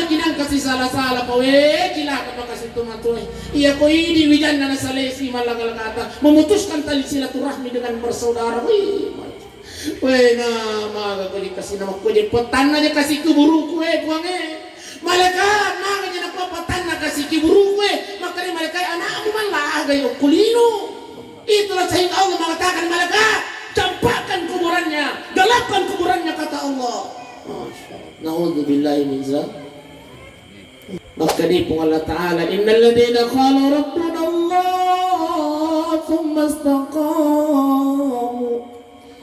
ya kinang kasi sala-sala pa kilaka pa kasi tumatoy. Iya ko ini wijan na nasalesi malagalakata. Memutuskan tali silaturahmi dengan bersaudara. Na magagaling kasi na magkunin patan na niya kasi kuburu ko kuang malaikat mga niya nagpapatan na kasi kuburu ko makanya malaikat anak mo man lagay o kulino. Itulah sehingga Allah mengatakan malaikat campakkan kuburannya, galapkan kuburannya kata Allah. Na'udzubillahi min dzalik. Maka di Allah Ta'ala innal ladzina qalu rabbuna Allah tsumma istaqamu.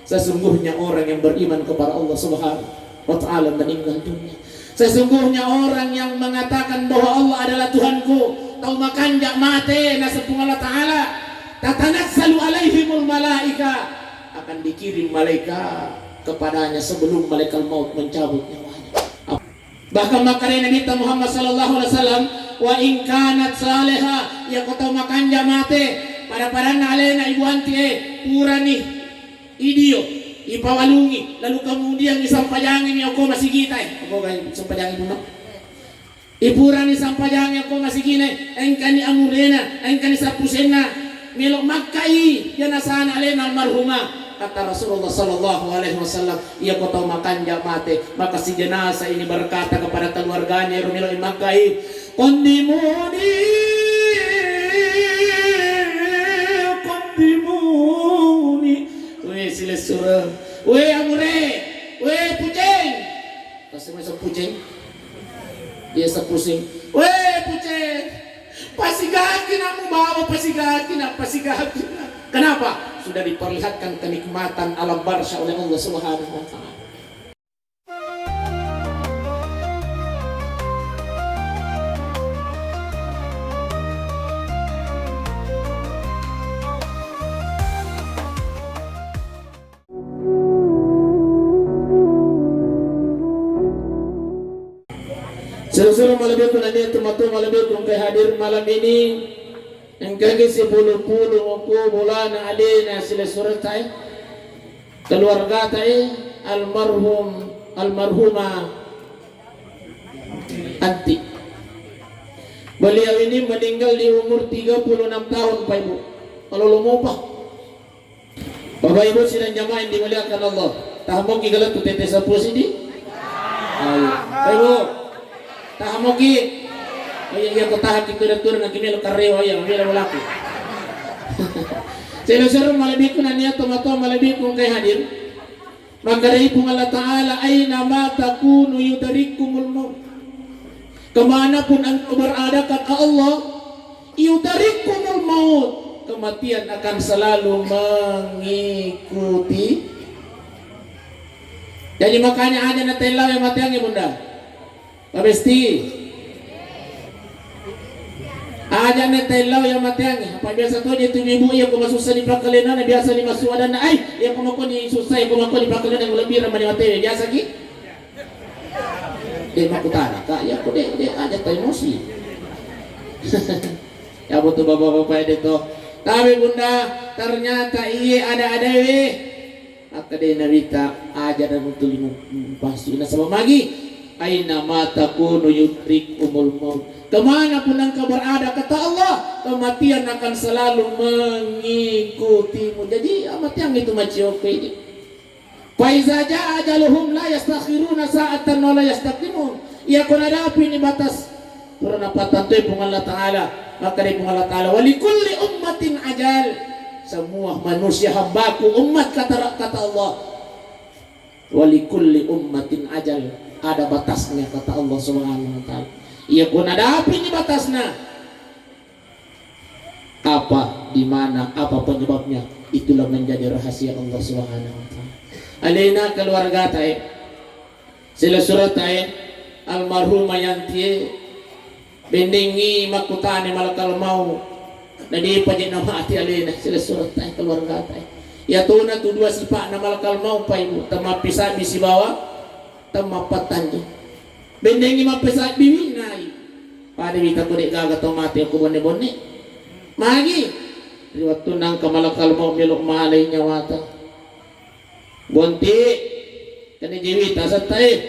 Sesungguhnya orang yang beriman kepada Allah Subhanahu wa Ta'ala meninggal dunia. Sesungguhnya orang yang mengatakan bahwa Allah adalah Tuhanku, tahu makan jak mate nasabung Allah Ta'ala, tatanazzalu alaihimul malaika, akan dikirim malaikat kepadanya sebelum malaikat maut mencabut nyawanya. Bahkan makanya Nabi Muhammad sallallahu alaihi wasallam wa in kanat saleha ya kota makan jamate pada alena ibu anti purani idio ipawalungi lalu kemudian disampajangin ya ko masih kita ko sampajangin mo ipurani sampajangin ko masih gina engkani amurena engkani sapusena milok makai ya nasana alena almarhumah. Kata Rasulullah sallallahu alaihi wasallam, ia kota makan jamate, maka si jenazah ini berkata kepada keluarganya, rumilo imakai, kondimuni, weh sila surah, weh amure, weh puceng, kasih masuk puceng, dia sepusing, weh puceng, pasigakin aku bawa pasigakin. Kenapa? Sudah diperlihatkan kenikmatan alam barzah oleh Allah Subhanahu wa Ta'ala. Seluruh malam itu nanti teman-teman malam itu hadir malam ini. Yang kaki 10 aku bulan alina sila surat keluarga almarhumah Anti. Beliau ini meninggal di umur 36 tahun Pak Ibu. Kalau lupa Bapak Ibu sidang jamaah yang dimuliakan Allah, tahamu ki galat tu tete sapu sini. Pak Ibu tahamu ki yang ketahan kita dah turun lagi melo kareo yang melo laki. Seluruh malaikat nanya tomato malaikat kay hadir. Maka dari Allah Ta'ala aina ma takunu yudarikumul maut. Kemanapun engkau berada kata Allah, yudarikumul maut, kematian akan selalu mengikuti. Jadi makanya aja natela yang matiannya bunda. Pasti aja netelaw yang matiangi apa biasa tu dia tu ibu yang kau susah di prakalinan biasa di masuk ada na ay yang kau makan di susah yang kau makan di prakalinan yang lebih ramai mati biasa ki dia makutara kak ya kau dia aja tu emosi ya betul bapak-bapak itu tapi bunda ternyata iya ada maka dia narita aja dan betul pasti nak sama lagi aina mata kunu yutrik umul maut. Kemanapun engkau berada kata Allah, kematian akan selalu mengikutimu. Jadi matian itu macam ini. Fa iza jaa ajaluhum la yastakhiruna sa'atan wa la yastaqdimun. Ia kun ada api ini batas penempatan tu Allah Ta'ala. Maka dari Allah Ta'ala wa likulli ummatin ajal. Semua manusia hambaku umat kata Allah. Wa likulli ummatin ajal. Ada batasnya kata Allah Subhanahu wa Ta'ala. Ia pun ada api ini batasnya. Apa, di mana, apa penyebabnya? Itulah menjadi rahasia Allah Subhanahu wa Ta'ala. Alina keluarga tae. Sila surat tae almarhumah yang tie bendingi makutani malakal mau. Nadi pajak nama hati alina sila surat tae keluarga tae. Ya tuna tu dua sifat nama malakal mau pa ibu. Tama pisah bisi bawah, tama patanjo. Bendengi mapesat bibi nai. Pada kita kudik gaga tomate aku bone-bone. Magi. Waktu nang kamalakal mau melok malay nyawata. Bonti kani jiwi tasat tae.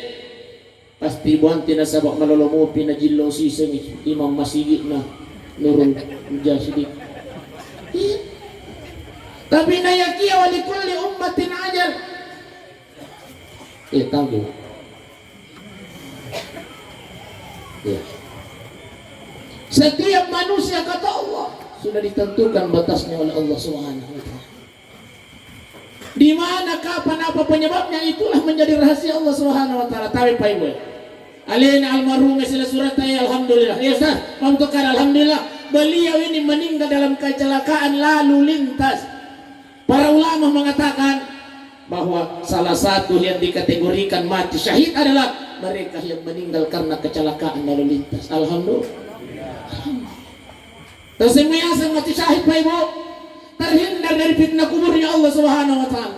pasti buanti na sabak malolomopi na jillo siseng imam masigi na nurul jasidi. Tapi nayakia wali kulli ummatin ajal. Tahu. Ya. Setiap manusia kata Allah sudah ditentukan batasnya oleh Allah Subhanahu wa taala. Di mana, kapan, apa penyebabnya, itulah menjadi rahasia Allah Subhanahu wa taala. Tapi Pak Ibu, alina almarhum sila surat alhamdulillah. Ya Ustaz, memtukar alhamdulillah. Beliau ini meninggal dalam kecelakaan lalu lintas. Para ulama mengatakan bahwa salah satu yang dikategorikan mati syahid adalah mereka yang meninggal karena kecelakaan lalu lintas. Alhamdulillah. Terus yang mati syahid Pak Ibu terhindar dari fitnah kuburnya Allah Subhanahu wa taala.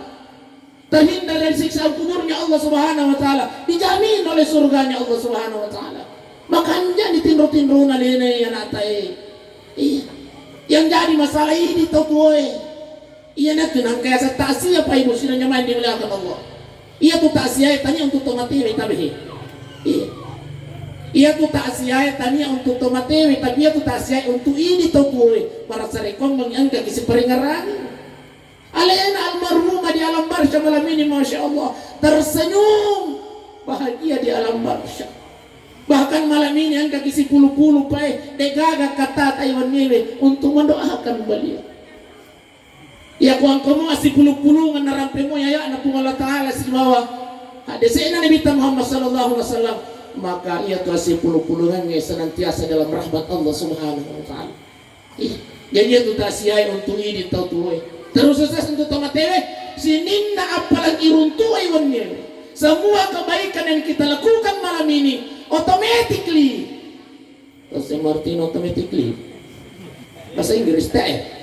Terhindar dari siksa kuburnya Allah Subhanahu wa taala. Dijamin oleh surganya Allah Subhanahu wa taala. Makanya ditindro-tindro na lene yan atay. Iya. Yang jadi masalah ini tuh iya na tunang kaya sa taasiya pa ibu sila nyaman di mulakan Allah. Iya tu taasiya tanya untuk tomatiri tabihi. Iya. Iya tu taasiya tanya untuk tomatiri tapi iya tu taasiya untuk ini tuh para sarekong mengiangkat isi peringaran. Alena almarhumah di alam barzah malam ini Masya Allah tersenyum bahagia di alam barzah. Bahkan malam ini angka kisi puluh-puluh pae degaga kata Taiwan nile untuk mendoakan beliau. Ya kuang kamu masih puluh-puluh nganarampe mo ya na pung Allah Taala si bawah. Hadisnya Nabi Muhammad sallallahu alaihi wasallam maka ia tu asih puluh-puluhan senantiasa dalam rahmat Allah Subhanahu wa taala. Jadi itu tasiyai untuk ini tau tuwe. Terus sukses untuk tomatewe sininna apalagi runtuai wannya. Semua kebaikan yang kita lakukan malam ini automatically. Terus Martin automatically. Bahasa Inggris teh.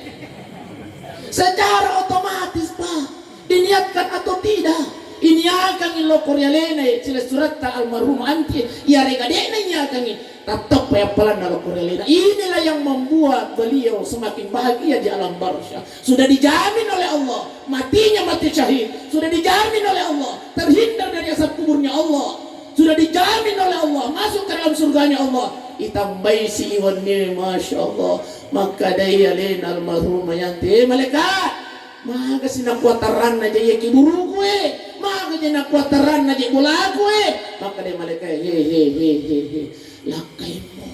Secara otomatis Pak, diniatkan atau tidak, ini akan ilo Korea lene sila surat almarhum anti ya regadena ini akan tetap ya pelan dalam Korea lene. Inilah yang membuat beliau semakin bahagia di alam barzah. Sudah dijamin oleh Allah matinya mati syahid, sudah dijamin oleh Allah terhindar dari asap kuburnya Allah, sudah dijamin oleh Allah masuk ke dalam surganya Allah. Itambai si iwan ni Masya Allah. Maka daya len almarhum yanti malaikat maka sinakuataran na jaya kiburu kue maka jaya nakuataran na jaya bola kue maka daya malaikat he lakai mo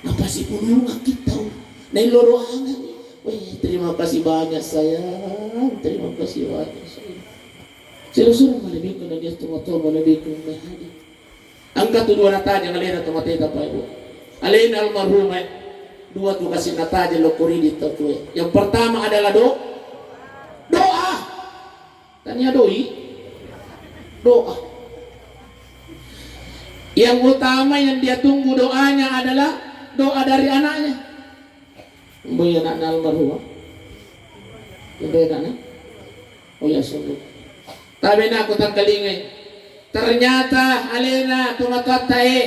napasi pununga kita na iloroangan ni. Terima kasih banyak sayang, terima kasih banyak sayang. Silusur malibig ko na diya tumato malibig ko na hadi angka tu dua nata jangan lena tumateta pa ibu alain almarhum dua tuh kasih nata aja lo kuridi tuh. Yang pertama adalah doa. Tanya doa. Yang utama yang dia tunggu doanya adalah doa dari anaknya. Boy anak almarhum. Beda na? Oh ya sungguh. Tapi na aku tak kelingai. Ternyata alena tumatatae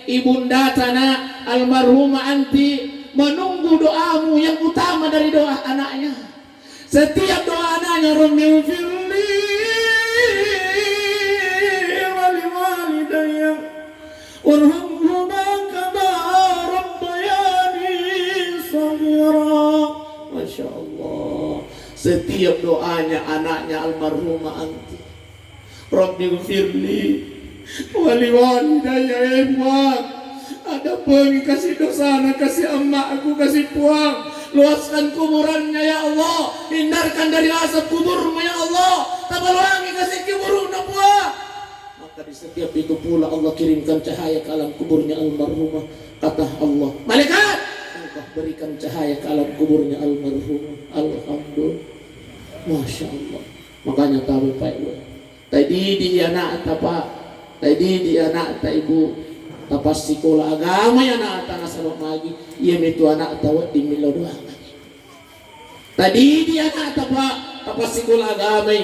ibunda tanah almarhumah anti menunggu doamu yang utama dari doa anaknya. Setiap doa anaknya Rabbi firli wali walidayya warhamhuma kama rabbayani shaghira. Masya Allah. Setiap doanya anaknya almarhumah anti Rabbi firli wali walidayya ada pengi kasih dosa anak, kasih emak aku, kasih puang, luaskan kuburannya ya Allah, hindarkan dari asap kuburmu ya Allah, tabalangi kasih kuburnya puang. Maka di setiap itu pula Allah kirimkan cahaya ke alam kuburnya almarhumah. Kata Allah, malaikat engkau berikan cahaya ke alam kuburnya almarhumah. Alhamdulillah. Masya Allah. Makanya tahu Pak Ibu tadi di anak apa tadi di anak tak ibu tapas sekolah agama yang anak tanah sabak lagi ia itu anak tahu di milau doang tadi dia anak tapas sekolah agama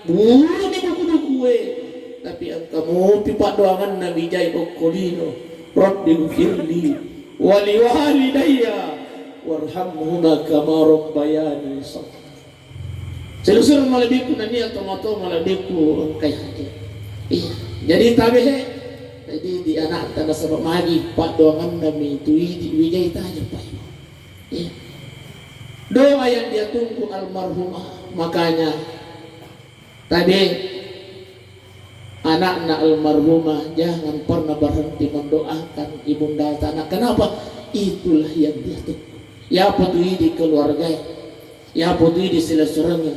bulu di buku-buku tapi yang kamu pipa doangan Nabi Jai Okolino Rabbi gfirli wali walidayya warhamhuma kama rabbayani shaghira. Selusur malabiku nani atau malah biku kayak aja. Iya. Jadi tabehe Jadi di anak tanda sebab magi pak doangan dami itu wijai taja pak. Ya. Doa yang dia tunggu almarhumah, makanya tadi anak-anak almarhumah jangan pernah berhenti mendoakan ibunda tanah. Kenapa? Itulah yang dia tunggu. Ya potui di keluarga, ya potui di silaturahmi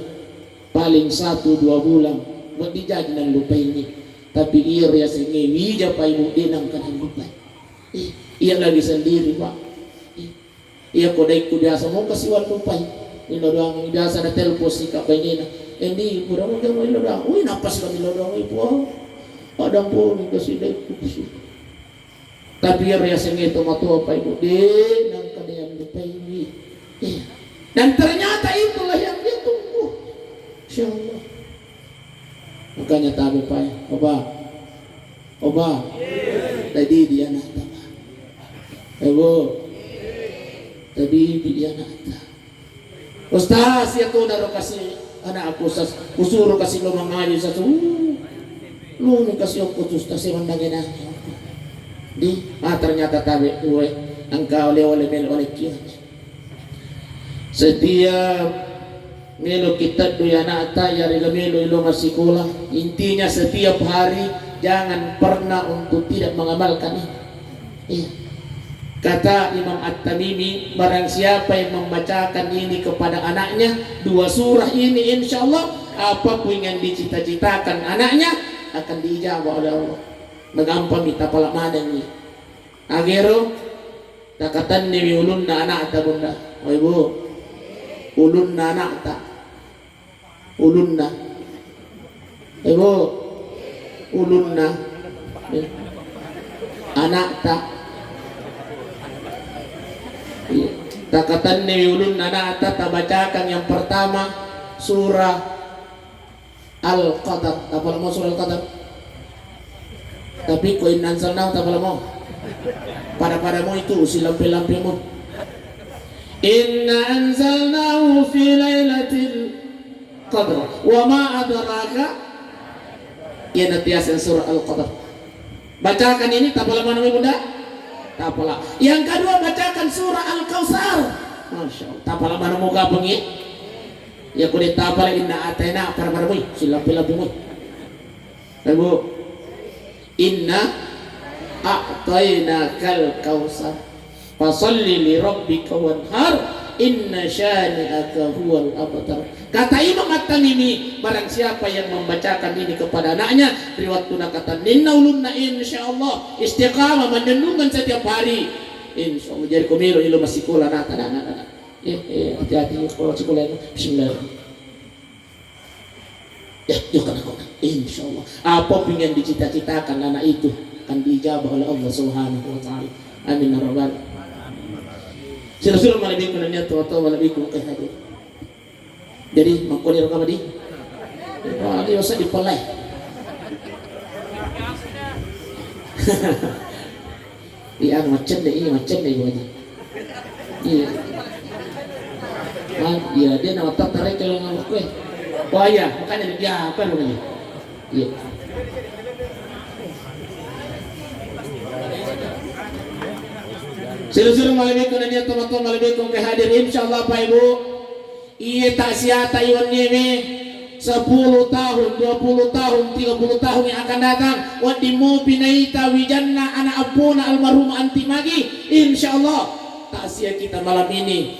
paling 1-2 bulan buat dijadi nang lupa ini. Tapi ia riasa ngewi japa ibu denang kan lupa. Ia lagi sendiri pak. Ia kodai ku biasa mau kasih wan lupa. Ini doang biasa ada telepon si kak pengen. Ini kurang mau jangan ini doang. Wih napas kami doang ibu. Ada pun kasih dek kasih. Tapi ia riasa ngeto matu apa ibu denang kan yang lupa ini. Dan ternyata itulah yang dia tunggu. Insyaallah. Makanya tabi pak, oba, tadi dia nata, tadi dia nata. Ustaz ya tuh naro kasih anak aku ustaz, usuruh kasih lo mengaji ustaz, lu nih kasih aku ustaz yang mandangin ternyata tabi gue, engkau oleh kian. Setiap melo kita do ya nata ya melo ilo masih sekolah. Intinya setiap hari jangan pernah untuk tidak mengamalkan ini. Kata Imam At-Tamimi, barang siapa yang membacakan ini kepada anaknya 2 surah ini, insya Allah apapun yang dicita-citakan anaknya akan diijabah oleh Allah. Nagampang kita pala mana ni agero takatan ni ulun na anak ta bunda. O ibu ulun na anak ta ulun na ibu ulun na anak ta takatan ni ulun na anak ta tabacakan yang pertama surah Al-Qadar. Apa mau surah Al-Qadar? Tapi ko inanzalnahu tabala mo pada mo itu si lampi-lampi mo. Inna anzalnahu fi lailatul qadr wa ma adraka, ya natiasan surah Al-Qadar. Bacakan ini tapala mana bunda? Tapala. Yang kedua bacakan surah Al-Kautsar. Masya Allah. Tapala mana mo gabung ya? Ya kulit tapala inna atayna para mo si lampi-lampi mo. Ibu, inna a'tainakal kautsar fasalli li rabbika wanhar inna syani'aka huwal abtar. Kata Imam At-Tamimi, barang siapa yang membacakan ini kepada anaknya riwayat kata ninna ulunna insyaallah istiqamah mendenungkan setiap hari insyaallah jadi komiro ilo masih sekolah nata hati-hati kalau sekolah bismillah ya yuk kan aku insyaallah apapun yang dicita-citakan anak itu akan dijabah oleh Allah Subhanahu wa taala. Amin ya rabbal alamin. Sila-sila malibig ko na niya to malibig ko kay hadir. Jadi makulir ka ba di? Di usah dipalay. Iya macam deh gua aja. Iya. Iya dia nama tarik kalau nggak kue. Wah iya makanya dia apa namanya? Iya. Sila-sila malibig ko na niya teman-teman malibig kong kehadir insyaallah Pak Ibu. Iya taksiata iwan nyewe 10 tahun, 20 tahun, 30 tahun yang akan datang. Wadimu binaita wijanna anak apuna almarhum anti magi. Insyaallah taksia kita malam ini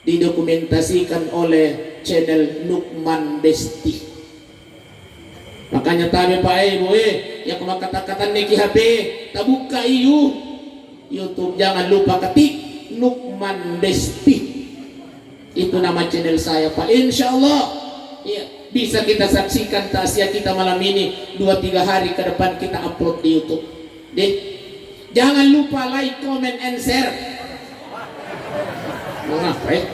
didokumentasikan oleh channel Nukman Besti. Makanya tabi Pak Ibu yang kata-kata neki HP tabuka YouTube, jangan lupa ketik Nukman Besti. Itu nama channel saya Pak. Insyaallah ya, bisa kita saksikan takziah kita malam ini 2-3 hari ke depan kita upload di YouTube. Jangan lupa like, comment, and share. Mengapa ya?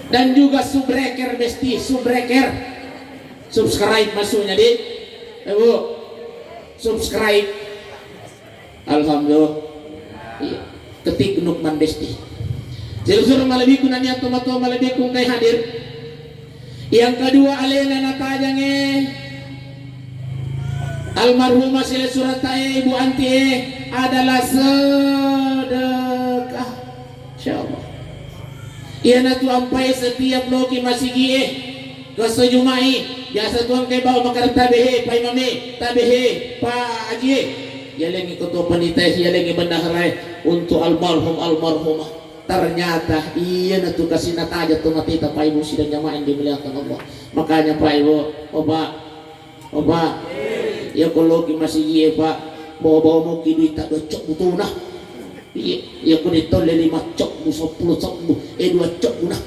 Dan juga subscriber Besti, subscribe maksudnya Ibu, subscribe. Alhamdulillah. Iya. Ketik Nukman Besti. Jilur malibig ko na niya tumato malibig kong kay hadir. Yang kedua alena natajange Almarhumah sila surat ibu anti adalah sedekah. Insyaallah. Ia na tu ampai setiap loki masih gie. Dosa Jumai biasa tuang kay bawa makar tabehe pai mame tabehe pa aji. Yalengi koto panitai yalengi bendaharai untuk almarhumah. Ternyata iya na tu kasih nataja tu matita pa ibu sidang jamaah yang dimuliakan Allah. Makanya pa ibu, oba ya kalau masih iya pak bawa mau kini tak cok butuh nah iya kau ditol 5 cok bu 10 cok bu 2 cok bu nah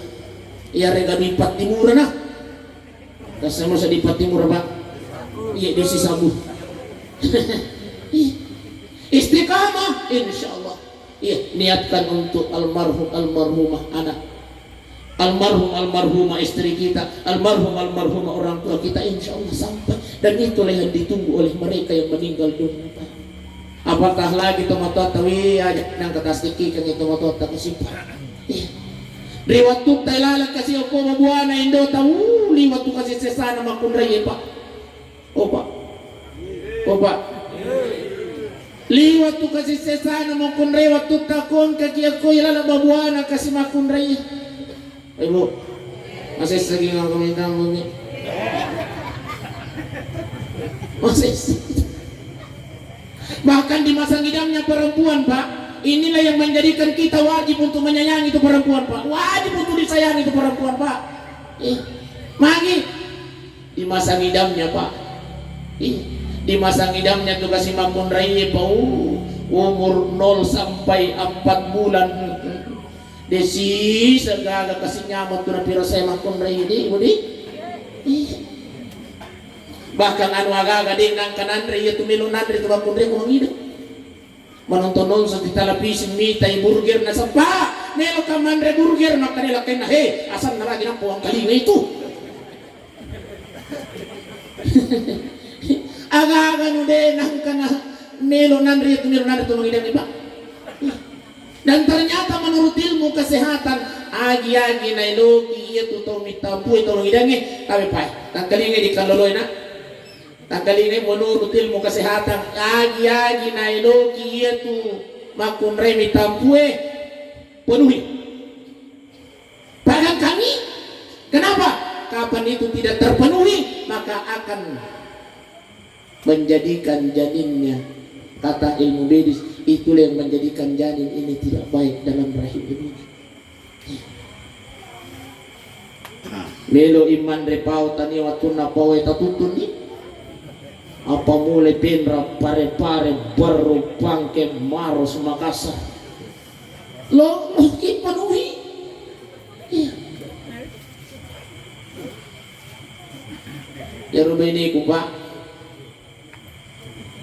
iya rega di Timur nah kasih masa di Timur pak iya di sisa bu istiqamah insyaallah iya niatkan untuk almarhumah anak almarhumah istri kita, almarhumah orang tua kita, insya Allah sampai. Dan itulah yang ditunggu oleh mereka yang meninggal dunia. Apakah lagi tomato tawi aja nang kata stiki kan itu tomato tak simpan. Riwat tu Thailand kasih aku mabuana Indo tahu liwat tu kasih sesana makun raya pak. Opa. Liwat tu kasih sesana makun raya waktu takon kaki aku ilala mabuana kasih makun raya. Ibu, masih segi nggak minta mungkin, masih. Bahkan di masa ngidamnya perempuan, Pak, inilah yang menjadikan kita wajib untuk menyayangi itu perempuan, Pak. Wajib untuk disayangi itu perempuan, Pak. Magi di masa ngidamnya, Pak. Di masa ngidamnya tuh kasih mamun raya, Pak. Umur 0 sampai 4 bulan. Desi segala kasih nyaman tu napi rasa makun rai di budi. Bahkan anu aga ding nang kanan rai tu milun nandri tu makun rai ko mangido. Menonton non sa televisi mitai burger na sampa. Nelo ka mandre burger na kanila kay na he asan na lagi nang puang kalinga itu. Aga nu de nang kana nelo nandri tu milun nandri tu mangido ni ba. Dan ternyata menurut ilmu kesehatan agi-agi na iloki iya tu tau mitampu itu ngidangi kami pai tangkalinga di kaloloy na tangkalinga menurut ilmu kesehatan agi-agi na iloki iya tu makun re mitampu penuhi padahal kami kenapa kapan itu tidak terpenuhi maka akan menjadikan janinnya kata ilmu medis itulah yang menjadikan janin ini tidak baik dalam rahim ibu. Melo iman repau tani watuna pawe tatutun ni apa mulai penra pare baru bangke maros Makassar lo penuhi ya rubeni ku Pak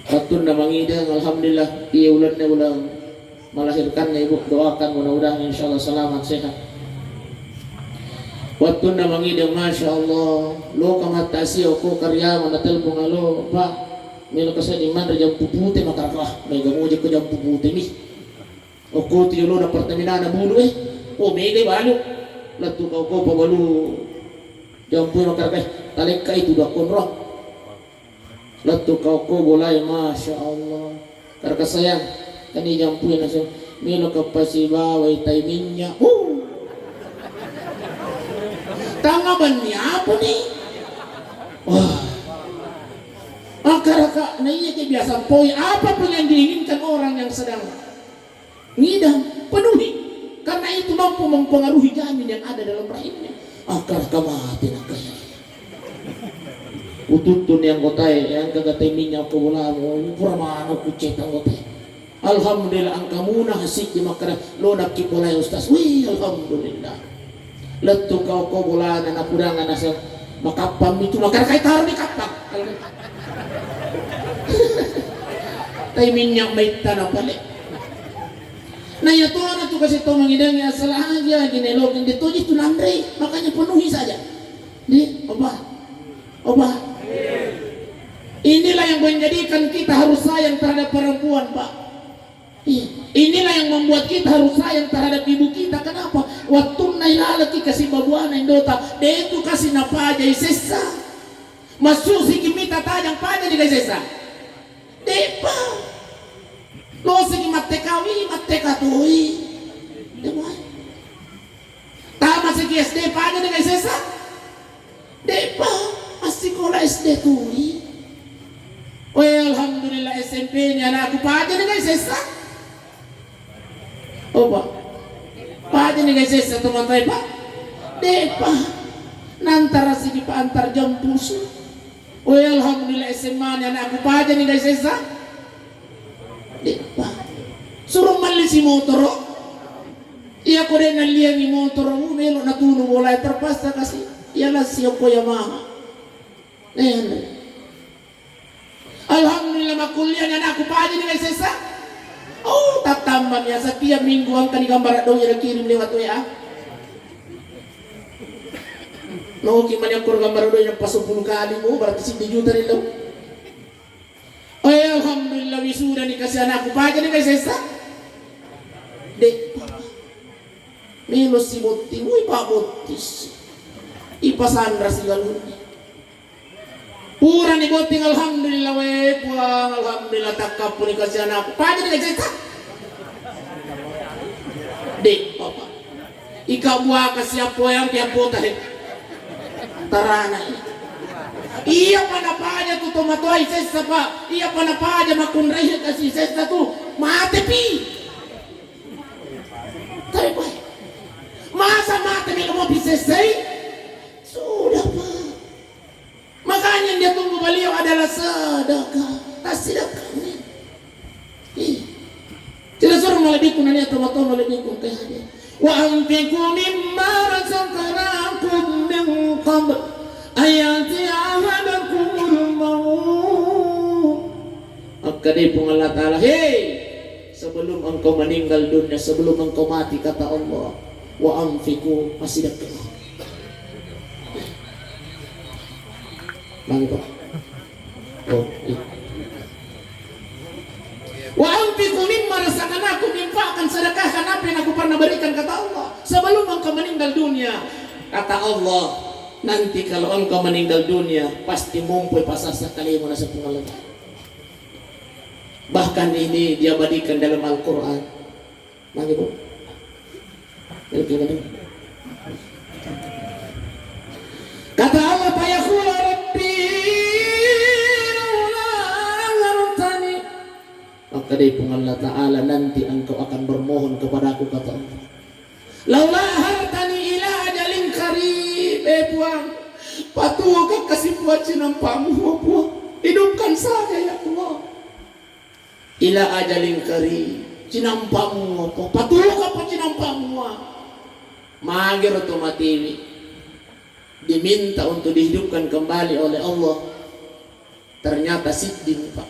Atun na mangidang alhamdulillah iya ulan na ulang melahirkan na ibu doakan mudah-mudahan insyaallah selamat sehat. Watun na mangidang masya Allah lo kamatasi ako karya manatelpong alo Pak milo kasi di man jam puputi makarakah may gamuji ko jam puputi mi o ti lo na pertamina na bulu o mega balo latu ko pabalu jam puputi makarakah talik ka itu dah konro Latu kau boleh masya Allah. Karena sayang kani jampuin nasi milo kapasiba wai taiminnya. Tanggapannya apa nih? Wah. Karena nanya kebiasaan poi apapun yang diinginkan orang yang sedang ngidam penuhi. Karena itu mampu mempengaruhi janin yang ada dalam rahimnya. Karena mati nak kaya. Ututun yang kotai yang kagatai minyak ko wala mo pura mana ko cetang kotai alhamdulillah ang kamuna hasik di makara lo nakipulay ustaz wi alhamdulillah letu kau ko wala na napurangan nasa makapam itu makara kay taro ni kapag tay minyak may tanang pali na yato na to kasi to mangidang ya salah aja ginelog dito itu nandre makanya penuhi saja di Oba inilah yang menjadikan kita harus sayang terhadap perempuan Pak. Inilah yang membuat kita harus sayang terhadap ibu kita. Kenapa? Waktu nailalaki kasih babuana indota dia itu kasih napaja isesa masusi kimita tajang paja di isesa Depa. Lo segi matte kawi, matte katui. Depa. Tama segi SD pa aja dengan sesa. Depa, masih sekolah SD tui. Oh alhamdulillah SMP-nya anakku pa aja dengan sesa. Oh pak, pa aja dengan sesa teman-teman pak. Depa, nantara segi pa antar jam pusu. Oh alhamdulillah SMA-nya anakku pa aja dengan sesa. Depa, suruh malisi motor. Iya ko rin naliang motor mo melo natulong wala terpaksa kasi ialah siapa Yamaha. Alhamdulillah makuliah anak aku pa aja dengan sesa. Oh tatambang ya setiap minggu ang kanigambar daw yang kirim lewat WA. No kiman yang kur gambar daw yang pasupul kali mo berarti 10 juta rin daw. Oh alhamdulillah wisuda ni kasi anak aku pa aja dengan sesa. Dek Milo si Muti, muy pabotis. Ipasandra si galun. Pura ni boting alhamdulillah we puang alhamdulillah takap pun kasih anak. Pagi ni cerita. Dek papa. Ika buah kasih apa yang dia potah. Tarana. Iya pada paja tu tomato ai sesa pa. Iya pada paja makun rei kasih sesa tu. Mate pi. Tapi masa mati dia mau bisa selesai? Sudah pak. Makanya dia tunggu beliau adalah sedekah. Tak sedekah ni. Tidak suruh melebih kuna ni atau matau melebih kuna dia. Wa anfiqu mimma razaqnakum min qabl ayati ahadakumul maut. Maka dia pun Allah Ta'ala, hey, sebelum engkau meninggal dunia, sebelum engkau mati, kata Allah, wa anfiqu masih dekat. Bang Pak. Oh, iya. Wa anfiqu mimma razaqnakum, infakkan sedekahkan apa yang aku pernah berikan, kata Allah, sebelum engkau meninggal dunia. Kata Allah, nanti kalau engkau meninggal dunia pasti mumpul pasasa kali mana sepuluh. Bahkan ini diabadikan dalam Al-Qur'an. Bang Ibu. Kata Allah, fayaqulu rabbi laula aghartani. Maka dari Allah Ta'ala, nanti engkau akan bermohon kepadaku, kata Allah, laula aghartani ila ajalin qarib. Puang, patuh kasih buat cinampamu, puang, hidupkan saya ya Allah. Ila ajalin qarib, cinampamu apa? Patuh apa cinampamu? Magir atau mati diminta untuk dihidupkan kembali oleh Allah. Ternyata siddim pak.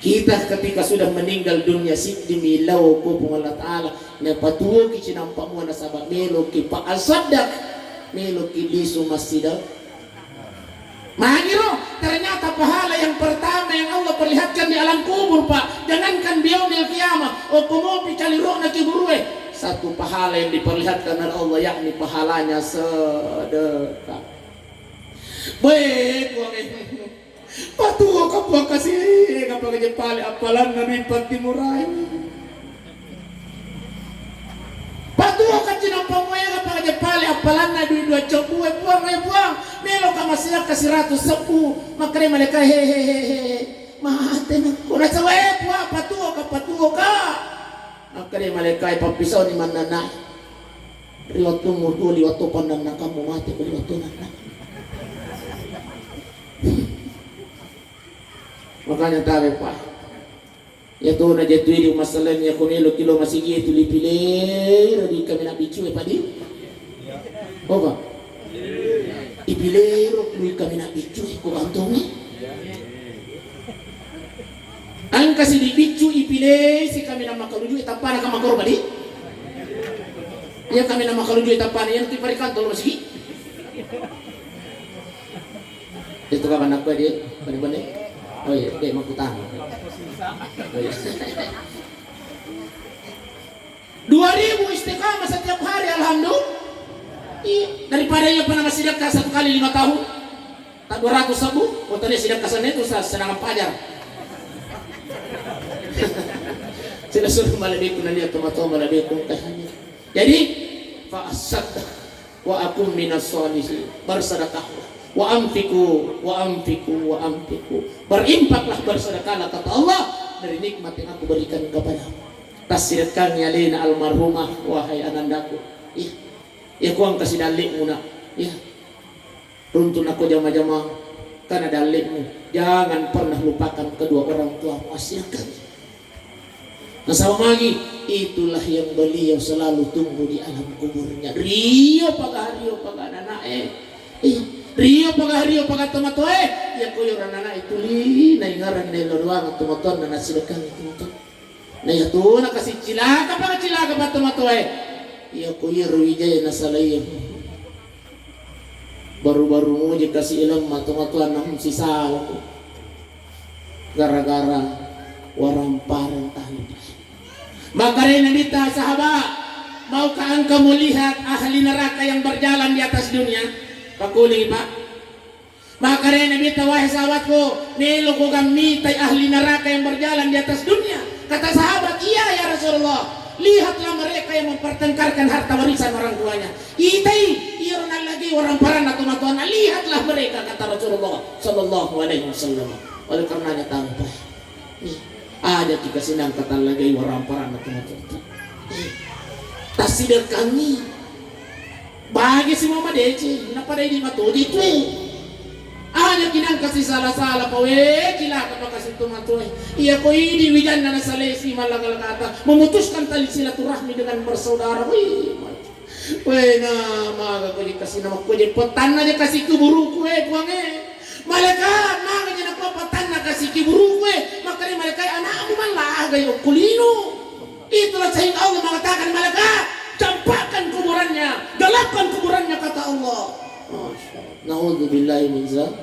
Kita ketika sudah meninggal dunia siddim ilau ko Allah Ta'ala na patuo ki cinampamu na sabab melo ki pa asadak melo ki lisu masjidah. Magiro, ternyata pahala yang pertama yang Allah perlihatkan di alam kubur pak, jangankan biyaumil qiyamah o kumopi caliro na kiburwe. Satu pahala yang diperlihatkan oleh Allah, yakni pahalanya sedekah. Baik, patuh kapwa kasih kapwa kejepali apalan nabi patimurai. Patuh kacina pamoya kapwa kejepali apalan nabi dua cobue buang melo kamasih kasih 110 makre mereka hehehe mate kuna sawe buang patuh ka makre mereka papisau ni manana liwat umur dua liwat topan dan kamu mati liwat nana. Makanya tahu pak, ya tuh na jatuh di masalahnya kumelo kilo masih gitu dipilih di kami nak bicu padi, oh pak, dipilih di kami nak bicu kau kantongnya, angka si dibicu dipilih si kami nak makan rujuk tanpa nak makan padi, ya kami nak makan rujuk tanpa yang tiap hari kantong masih, itu kapan aku dia, benar-benar. Oh iya, kayak mau kutang. Oh iya. 2000 istiqamah setiap hari, alhamdulillah. Iya. Daripada ia pernah sedekah 1 kali 5 tahun, tak 200 sabu. Waktu dia sedekah sana itu sedangkan pajar. Sila suruh malabikun na niya tumato malabikun kahanya. Jadi fa'asadda wa akum minas solihin, bersedekah wa amfiku berimpaklah, bersedekahlah kata Allah dari nikmat yang aku berikan kepadamu. Tasirkan ya lena almarhumah, wahai anandaku, ya kuang kasih dalikmu nak, ya runtun aku jama-jama karena dalikmu. Jangan pernah lupakan kedua orang tuamu, asiakan. Nah sama lagi, itulah yang beliau selalu tunggu di alam kuburnya. Rio paga anak Rio paga tomatoe, ya koyo anak itu na ingaran na loruang tomaton na nasilakan itu. Na yato na kasih cilaka pa tomatoe. Ya koyo ruwijay na salay. Baru-baru mo je kasih ilang matomatoan na sisal. Gara-gara waramparan tahu. Maka nandita sahabat, maukah engkau melihat ahli neraka yang berjalan di atas dunia? Pakuling pak. Maka nandita wahai sahabatku, nelo ko gamitai ahli neraka yang berjalan di atas dunia. Kata sahabat, iya ya Rasulullah. Lihatlah mereka yang mempertengkarkan harta warisan orang tuanya. Itai, iyaran lagi orang parana tumatuan. Lihatlah mereka, kata Rasulullah Sallallahu Alaihi Wasallam. Oleh karenanya tahu pak. Ada jika sinang kata lagi orang parana tumatuan. Tasidar kami. Bagi si mama deci, napada ini matudi tu. Ada kinang kasih salah-salah pawe, kila apa kasih tumatuan. Iya ko ini wijan na salesi malagal kata memutuskan tali silaturahmi dengan bersaudara. Wih na maga ko dikasih nama ko jadi petan aja kasih keburu ko buange. Malaikat makanya nak petan na kasih keburu ko. Makanya malaikat anakmu malah gayo kulino. Itulah sehingga Allah mengatakan malaikat campakkan kuburannya, gelapkan kuburannya kata Allah. Naudzubillahi min zalik.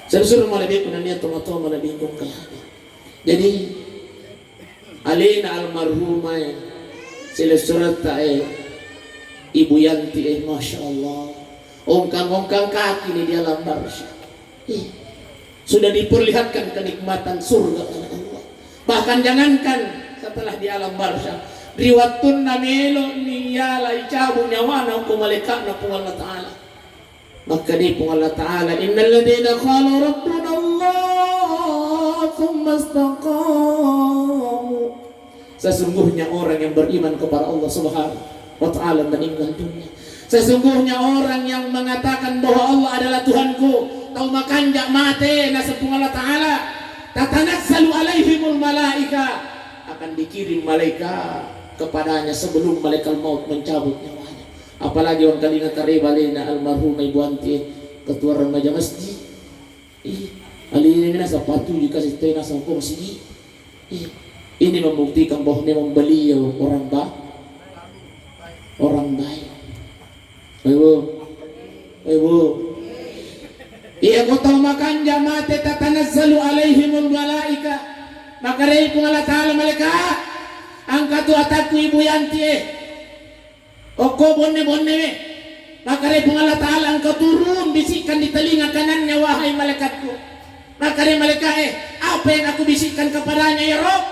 Saya suruh malaikat nanya tomato malaikat kaya. Jadi alina almarhumah sila surat Ibu Yanti Masya Allah ongkang kaki di dalam barsya. Sudah diperlihatkan kenikmatan surga oleh Allah. Bahkan jangankan setelah di alam barsya, riwatun namelo niyala icabu nyawana ku malaikat na pung Allah Ta'ala. Maka di pung Allah Ta'ala, innal ladina qalu rabbuna Allah thumma istaqamu. Sesungguhnya orang yang beriman kepada Allah Subhanahu wa Ta'ala meninggal dunia. Sesungguhnya orang yang mengatakan bahwa Allah adalah Tuhanku, tahu makanjak mate nasabung Allah Ta'ala, tatanazzalu alaihimul malaika, akan dikirim malaikat kepadanya sebelum malaikat maut mencabut nyawanya. Apalagi orang kali nakari balena almarhum Ibu Anti ketua remaja masjid. Alina sepatu dikasih tena sama masjid. Ini membuktikan bahwa memang beliau orang baik. Ibu. Iya kau tahu makan jamate tatanazzalu alaihimul malaika. Maka dari Allah Ta'ala malaikat angkat tu atakku Ibu Yanti oko bonne maka dari Allah Ta'ala engkau turun bisikkan di telinga kanannya wahai malaikatku. Maka dari malaikat apa yang aku bisikkan kepadanya ya Rob?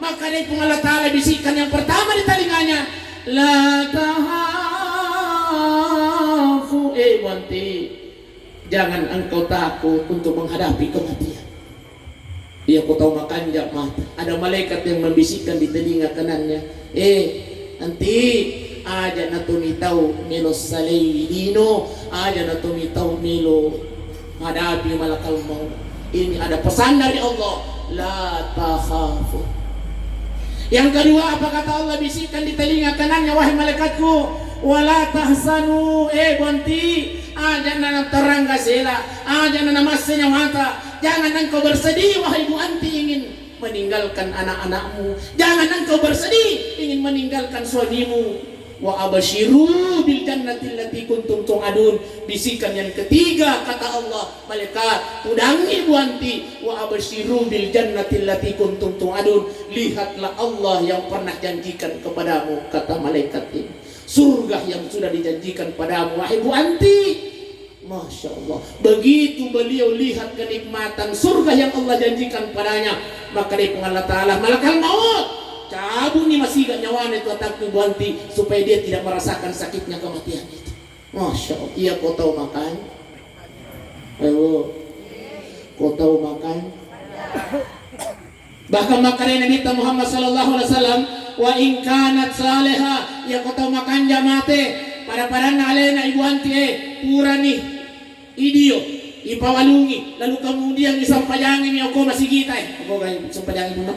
Maka dari Allah Ta'ala bisikkan yang pertama di telinganya, la tahafu Wanti, jangan engkau takut untuk menghadapi kematian. Dia kau tahu makan jak mata. Ada malaikat yang membisikkan di telinga kanannya, nanti aja na tumitau milo salilino, aja na tumitau milo hadapi malakal maut. Ini ada pesan dari Allah, la takhafu. Yang kedua apa kata Allah bisikkan di telinga kanannya, wahai malaikatku, wala tahsanu Wanti, aja na terang gasela, aja na namasnya mata. Jangan engkau bersedih wahai Ibu Anti ingin meninggalkan anak-anakmu. Jangan engkau bersedih ingin meninggalkan suamimu. Wa abashiru bil jannati allati kuntum tu'adun. Bisikan yang ketiga kata Allah, malaikat udangi Ibu Anti, wa abashiru bil jannati allati kuntum tu'adun. Lihatlah Allah yang pernah janjikan kepadamu, kata malaikat ini, surga yang sudah dijanjikan padamu wahai Ibu Anti. Masya Allah. Begitu beliau lihat kenikmatan surga yang Allah janjikan padanya, maka dia Allah Ta'ala malakal maut cabut nih masih gak nyawa itu takut buanti supaya dia tidak merasakan sakitnya kematian itu. Masya Allah. Iya, kau tahu makan? Ayo, kau tahu makan? Bahkan makanan Nabi Muhammad sallallahu alaihi wasallam, wa in kanat salihah, ya kau tahu makan jamate pada alena ibu anti purani idio ipawalungi lalu kemudian disampajangi ni ako masigita ako kay sampajangi mo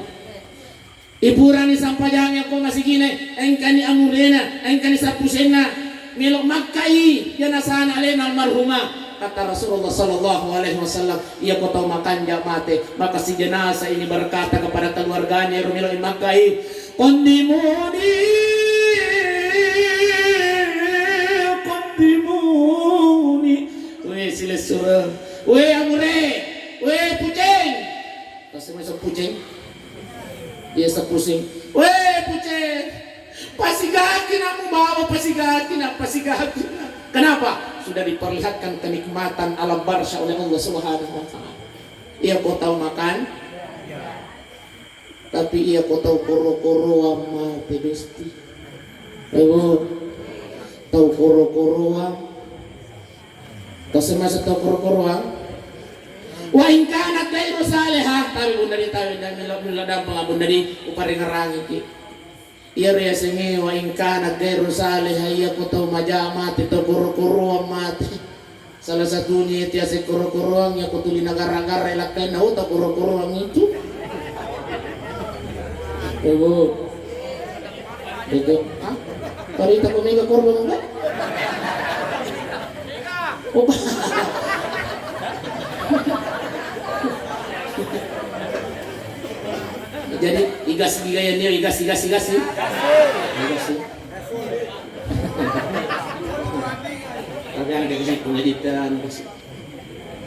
ipurani sampajangi ako masigine engkani amurena engkani sapusena milok makai yana sana alena almarhuma. Kata Rasulullah sallallahu alaihi wasallam, ia kau tahu makan jamate, maka si jenazah ini berkata kepada keluarganya, rumilo imakai kondimuni we silesura we amure we puceng kasi may sa puceng dia sa pusing we puceng pasigakin aku bawa pasigakin. Kenapa? Sudah diperlihatkan kenikmatan alam barzah oleh Allah Subhanahu wa Ta'ala. Ia kau tahu makan, tapi ia kau tahu koro-koro mati besti. Ayo, tahu koro-koro kasi masa tahu koro-koro wa in kanat ghairu salihah, tapi bunda di tahu dan miladam bunda di upari ngerangi ki. Iya ria sengi wa in kanat ghairu salihah, iya ko tahu majamat itu koro-koro mati. Salah satunya itu si koro-koro yang ko tuli nagara-gara ilakai na uta koro-koro itu. Itu ah parita ko mega korban enggak? Oh. Jadi igas gaya dia igas sih.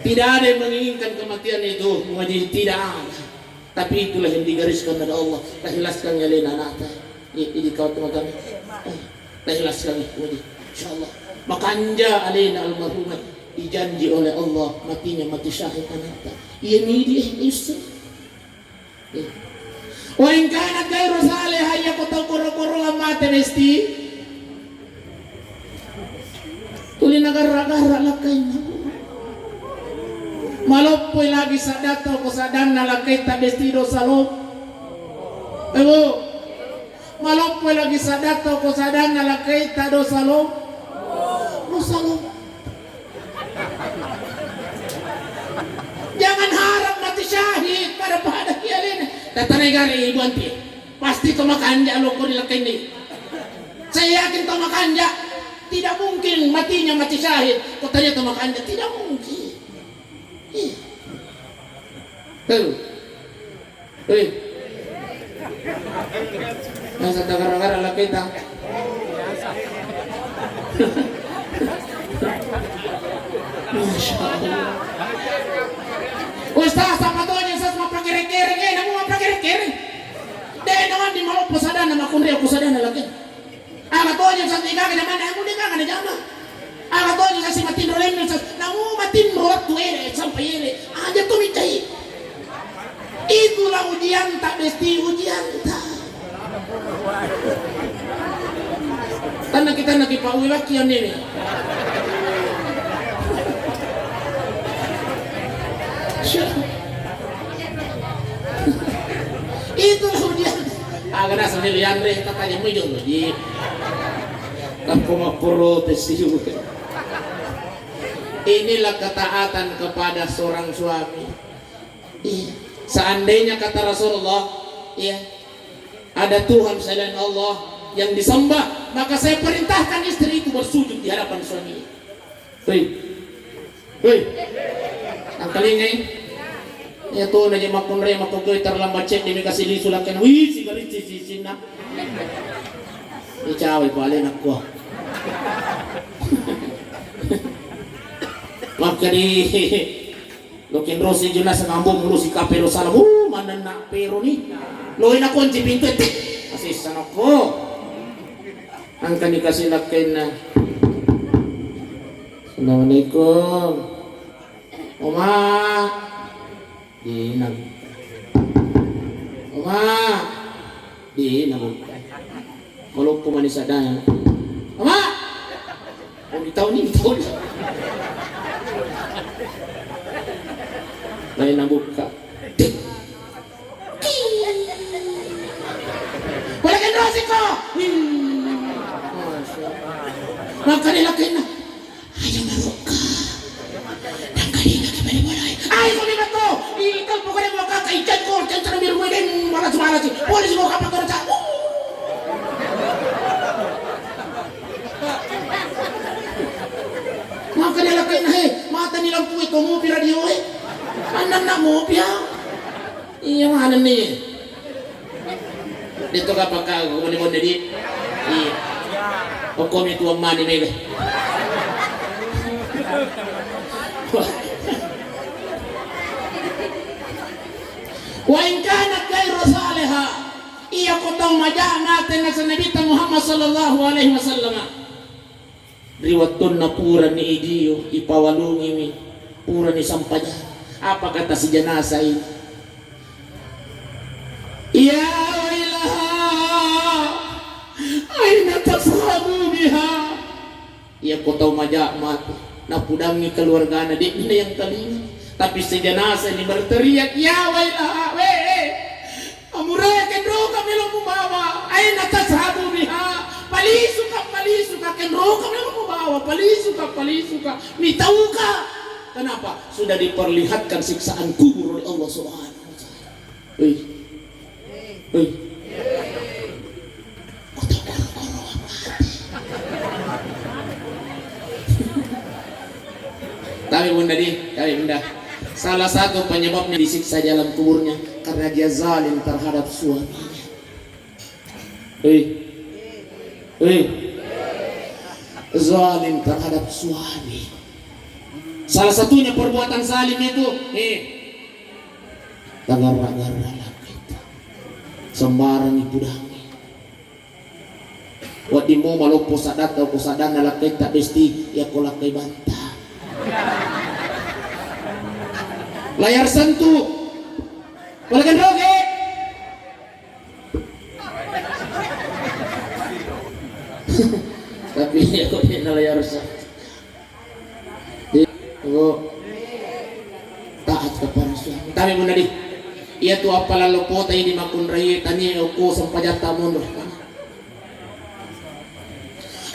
Tidak ada yang menginginkan kematian itu, tidak ada. Tapi itulah yang digariskan oleh Allah. Tahilaskan nyalina nata. Ini kau teman-teman. Tahilaskan ini. Insyaallah. Makanja alina almarhumah dijanji oleh Allah matinya mati syahid anaknya. Ia ni dia istri. Wa in kanat ghairu salihah ya koro-koro mati mesti. Tuli nagara-gara lakay na. Malopoy lagi sa dato ko sa dan na lakay ta vestido sa loob. Malopoy lagi sa dato ko sa dan na lakay ta do sa loob. Jangan harap mati syahid pada kialin. Tatanay gari ibu anti. Pasti tumakanja lo ko nila kini. Saya yakin tumakanja. Tidak mungkin matinya mati syahid. Kau tanya tumakanja, tidak mungkin. Hei. Masa tagara-gara laki ta. Masya Allah. Ustaz, apa tuh yang saya mau pakai-kering? Namu mau pakai-kering? Deh, nawan di malu pusadan nama kundri pusadan lagi. Apa tuh yang saya tinggal ke zaman? Namu tinggal ke zaman. Apa tuh yang saya matin roleng? Namu matin rolak tuh sampai ini. Aja tuh micai. Itulah ujian tak mesti ujian tak. Karena kita lagi pakai wakian ini. Itulah ujian. Agak nasa nilian deh, katanya mo yun lagi. Kamu mau protes juga. Inilah ketaatan kepada seorang suami. Seandainya kata Rasulullah, ya, ada Tuhan selain Allah yang disembah, maka saya perintahkan istri itu bersujud di hadapan suami. Hei, ang kalingay. Ito na yung makunre, makugoy, terlambat cek, di may kasili sulakan. Wih, sigarit, sisisin na. Icaway, balen ako. Maka di Lokin Rosi juna sa kambong mulu si kapero salam. Mana na pero ni. Loin ako ang pintu ito. Asisan ako. Ang kanikasilakin na. Assalamualaikum. Oma. Dinam. Oma. Dinam. Kalau kumanis ada. Oma. Oh, di tahun ini tahun. Lain ang buka. Wala kang rosin ko! Maka nilaki na. Ayaw maruka. Nang kanina kibali mo na. Ay, kumibat ko! Ikaw po ka rin mo kakaikan ko. Diyan sa namir mo din. Malas-malas. Pulis mo kapag ko sa... Maka nilaki na mata nilang po ito mo radio Anak na mo piya. Iya mana nih? Dito kapag kumanin mo na di. O kami tuwang mani mega. Wa in kanat ghayra salihah. Iya ko tong maja natin na sa Nabi Muhammad sallallahu alaihi wasallam. Riwatun na pura ni idiyo ipawalungi mi pura ni sampanya. Apa kata si jenazah ini? Ya wailaha aina tashabu biha. Ia ko tahu majak mati napudangi keluarga anak dia yang telinga. Tapi si jenazah ini berteriak ya wailaha amuraya kendro kami lo membawa aina tashabu biha. Palisuka kendro kami lo membawa palisuka mi tahu ka. Kenapa? Sudah diperlihatkan siksaan kubur oleh Allah Subhanahu wa taala. Tapi bunda, salah satu penyebabnya disiksa dalam kuburnya karena dia zalim terhadap suaminya. Zalim terhadap suami. Salah satunya perbuatan zalim itu tagar-tagar kita sembarang ibu dangi wadi mo malupo sadat o kusadang nalakay ta besti ya kolak kay banta layar santu wala kan roge tapi ako din na layar santu. Taat kepada suami. Tapi bunda di, ia tu apalah lopo tayi di makun rayi tani oko sampajata mundur.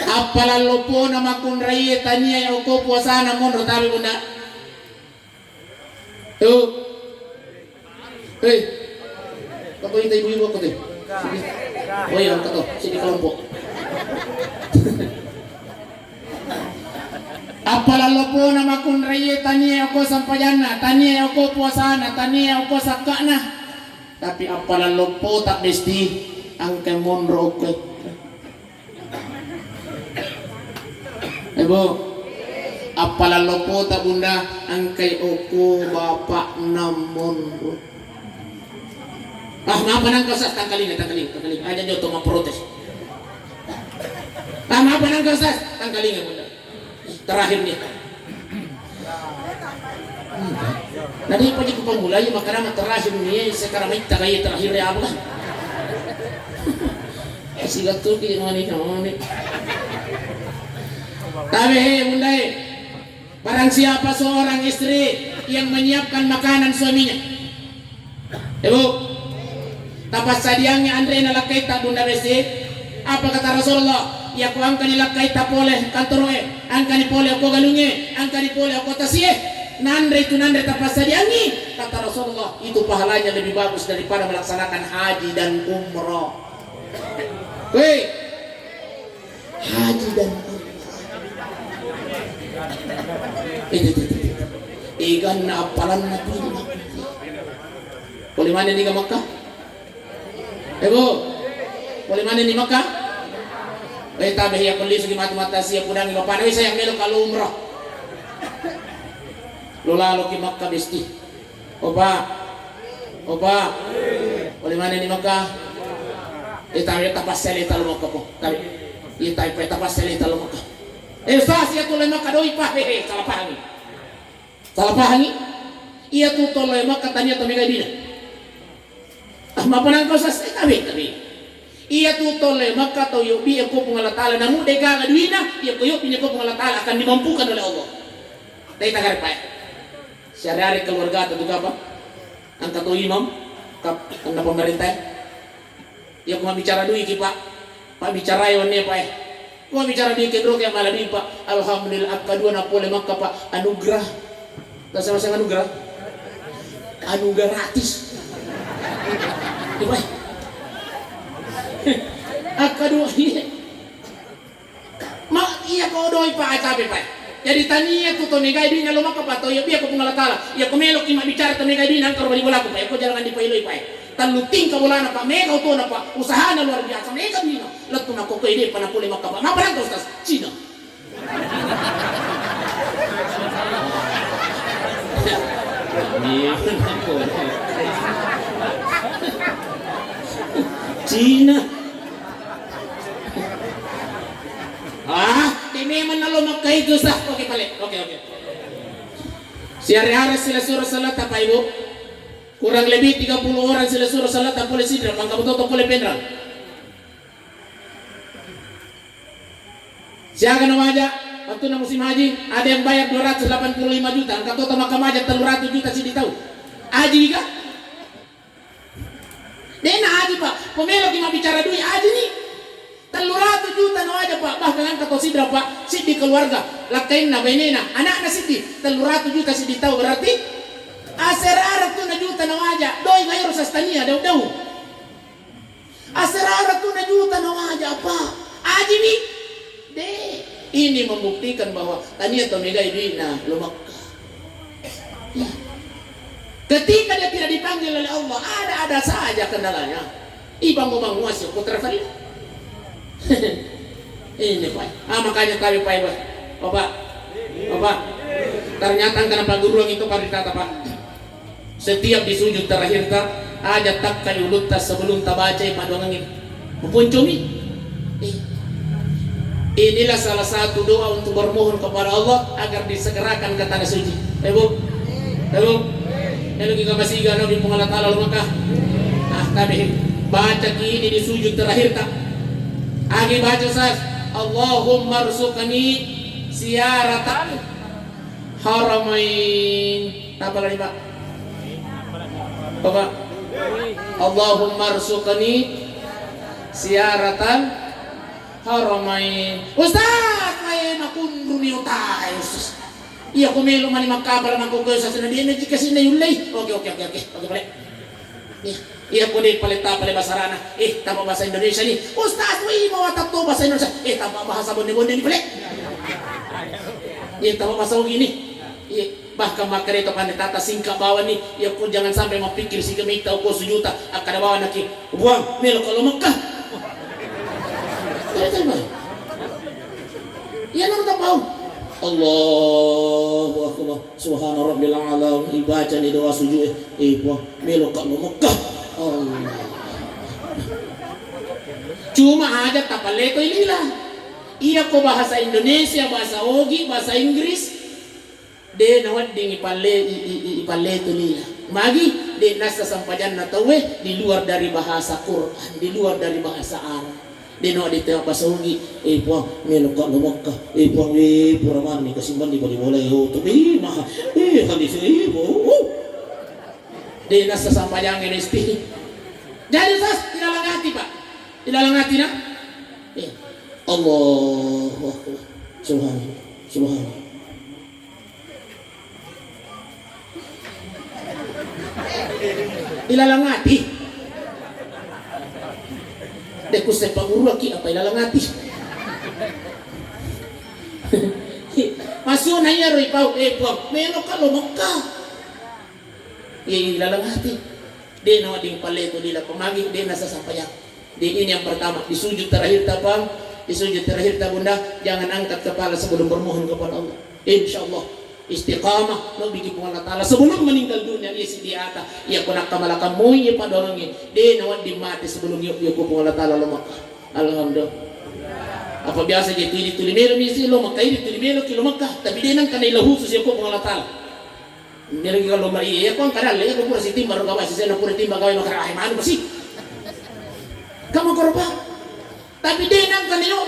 Apalah lopo na makun rayi tani oko puasana mundur tapi bunda. Tuh, kau ini ibu-ibu aku tuh. Oh iya, kau sini kelompok. Apalalo po na makun raye taniya ako sampayana, taniya ako puasana, taniya ako sakana. Tapi apalalo po tak besti ang kemonro ko. Ibu, apalalo po tak bunda ang kay oko bapak namonro. Maapa nang kasas tangkaling. Aja nyo to maprotes. Maapa nang kasas tangkaling bunda. Terakhir nih. Nanti pagi ku pemulai makanan terakhir nih sekarang ini terakhir ya apa? Sigat tuh di mana nih? Tapi bunda, barang siapa seorang istri yang menyiapkan makanan suaminya, ibu, tapas sadiangnya Andre nalakai tak bunda besi. Apa kata Rasulullah? Ya ko ang kanila kay tapole kantoroe ang kanipole ako galunge ang kanipole ako tasie nandre tapas sadiangi kata Rasulullah itu pahalanya lebih bagus daripada melaksanakan haji dan umroh. Haji dan umroh igan na apalan na tuloy boleh mana ni ke Makkah boleh mana ni Makkah. Tabi ya kulis di mata siya pudang ibapan. Sayang melo kalau umrah. Lola lo ki Makkah besti. Opa. Boleh mana ni Makkah? Tabi tapas seli talo Makkah ko. Tabi tapas seli talo Makkah. Ustaz ya tulay makadoi pa salah pahangi iya tu tulay makatanya tamiga dina mapanan kau sas tabi iya tu tulay makato yubi aku pengalatala namu deka ngaduina iya koyo pinya ko pengalatala akan dimampukan oleh Allah. Dai tagar pa syariari keluarga atau juga apa angkat to imam kap anda pemerintah ya kuma bicara duit ki pak bicara yon ne pak kuma bicara duit ke drog yang malah di pak alhamdulillah akadua na pole maka pak anugerah tak sama-sama anugerah gratis di pak akadua mak iya ko doi pak cabe pak jadi tania tu to negai duit ngalo maka pato ya biar ko pengalatala ya ko melok ima bicara to negai duit nangkar bali bola ko pa ko jangan dipailoi pa taluting ka bola na pa mega to na pa usaha na luar biasa mega duit na letu na ko ko ide pa na puli maka pa maparang to ustaz Cina Cina memang nalo makai itu sah. Oke balik. Oke. Sehari-hari sila surah salat apa ibu? Kurang lebih 30 orang sila surah salat tak boleh sidra, mangka betul tak boleh pendra. Siapa nama aja? Waktu na musim haji ada yang bayar 285 juta, angka total makam aja 300 juta sih tahu. Haji juga? Dena haji pak, pemelok yang bicara duit haji nih. 300 juta na aja pak, bahkan angka to sidra pak, sidi keluarga, lakain na benena, anak na sidi 300 juta sidi tahu berarti aserar tu na juta na aja, doi ngayon sa stania daw. Aserar tu na juta na aja pak, haji nih. Ini membuktikan bahwa tania to mega idina lumakka. Ketika dia tidak dipanggil oleh Allah, ada saja kendalanya. Ibang muasir putra Farid. Ini pak, makanya kami pak, bapak, ternyata kenapa guru itu parita pak. Setiap di sujud terakhir tak ada tak kayu lutas sebelum tabaca pandangan ini. Mempuncumi. Inilah salah satu doa untuk bermohon kepada Allah agar disegerakan ke tanah suci. Ibu, kita masih gana di pengalat Allah maka. Kami baca ini di sujud terakhir tak. Agi baca sas. Allahumma rzuqni ziyaratan haramain. Apa lagi pak? Bapak. Allahumma rzuqni ziyaratan haramain. Ustaz, may makundrumi utay. Iya ko melo mani magkabala ng kugoy sa sinadiyan na kasi na yulay. Okay, balik. Iya ko din palit basarana. Tama bahasa Indonesia ni. Ustaz, may mawatak to bahasa Indonesia. Tama bahasa bonde-bonde ni balik. Tama bahasa gini. Bahkan makarito panitata singka bawa ni. Iya ko jangan sampai mapikir si kamita o ko sujuta. Akada bawa na ki. Buang, melo kalau Mekah. Ya nang tahu. Allahu akbar. Subhana rabbil ala. Ibaca ni doa sujud. Melo kat Mekah. Allah. Cuma aja tapaleto inilah. Iya ko bahasa Indonesia, bahasa Ogi, bahasa Inggris. De nawad ding ipaleto nila. Magi de nasa sampajan na tawe di luar dari bahasa Quran, di luar dari bahasa Arab. Dino di tengah pasungi, puang melokak lomakka, puang puraman ni kasimban di bali mulai tu mah, hadis di nasa sampayang ini isti. Jadi sas tidak langati pak, tidak langati nak. Allahu Akbar, Subhanallah. Ilalangati. Deku sepaguru aki apa ilalangati. Masuk nanya roi pau puang meno kalau Mekah. Ilalangati. Dia nawa ding paleto dila pemagi dia nasa sampayang. Ini yang pertama di sujud terakhir tabang, di sujud terakhir tabunda jangan angkat kepala sebelum bermohon kepada Allah. Insyaallah istiqamah no bigi Allah taala sebelum meninggal dunia ia sidiata ia kunak kamalakam moy padorong dia nawan di mati sebelum yuk Allah taala lemak. Alhamdulillah Apa biasa je tulimelo misi lo makai di tulimelo kilo Makkah tapi dia nang kanai khusus ya ko pengalatan. Nilagi kalau mari ya ko kadal ya ko pura si timbar gawa si sena pura timbar gawa makara ay mano basi. Kamu korba. Tapi dia nang kanai yo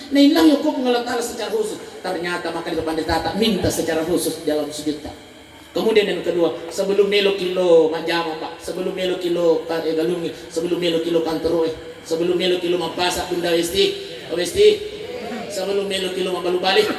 nailang yo ko pengalatan secara khusus. Ternyata makan ke pandita minta secara khusus dalam sujud. Kemudian yang kedua, sebelum nelo kilo majama Pak, sebelum nelo kilo galungi, sebelum nelo kilo kantoroi, sebelum nelo kilo mapasak bunda westi, sebelum nelo kilo mabalu balik,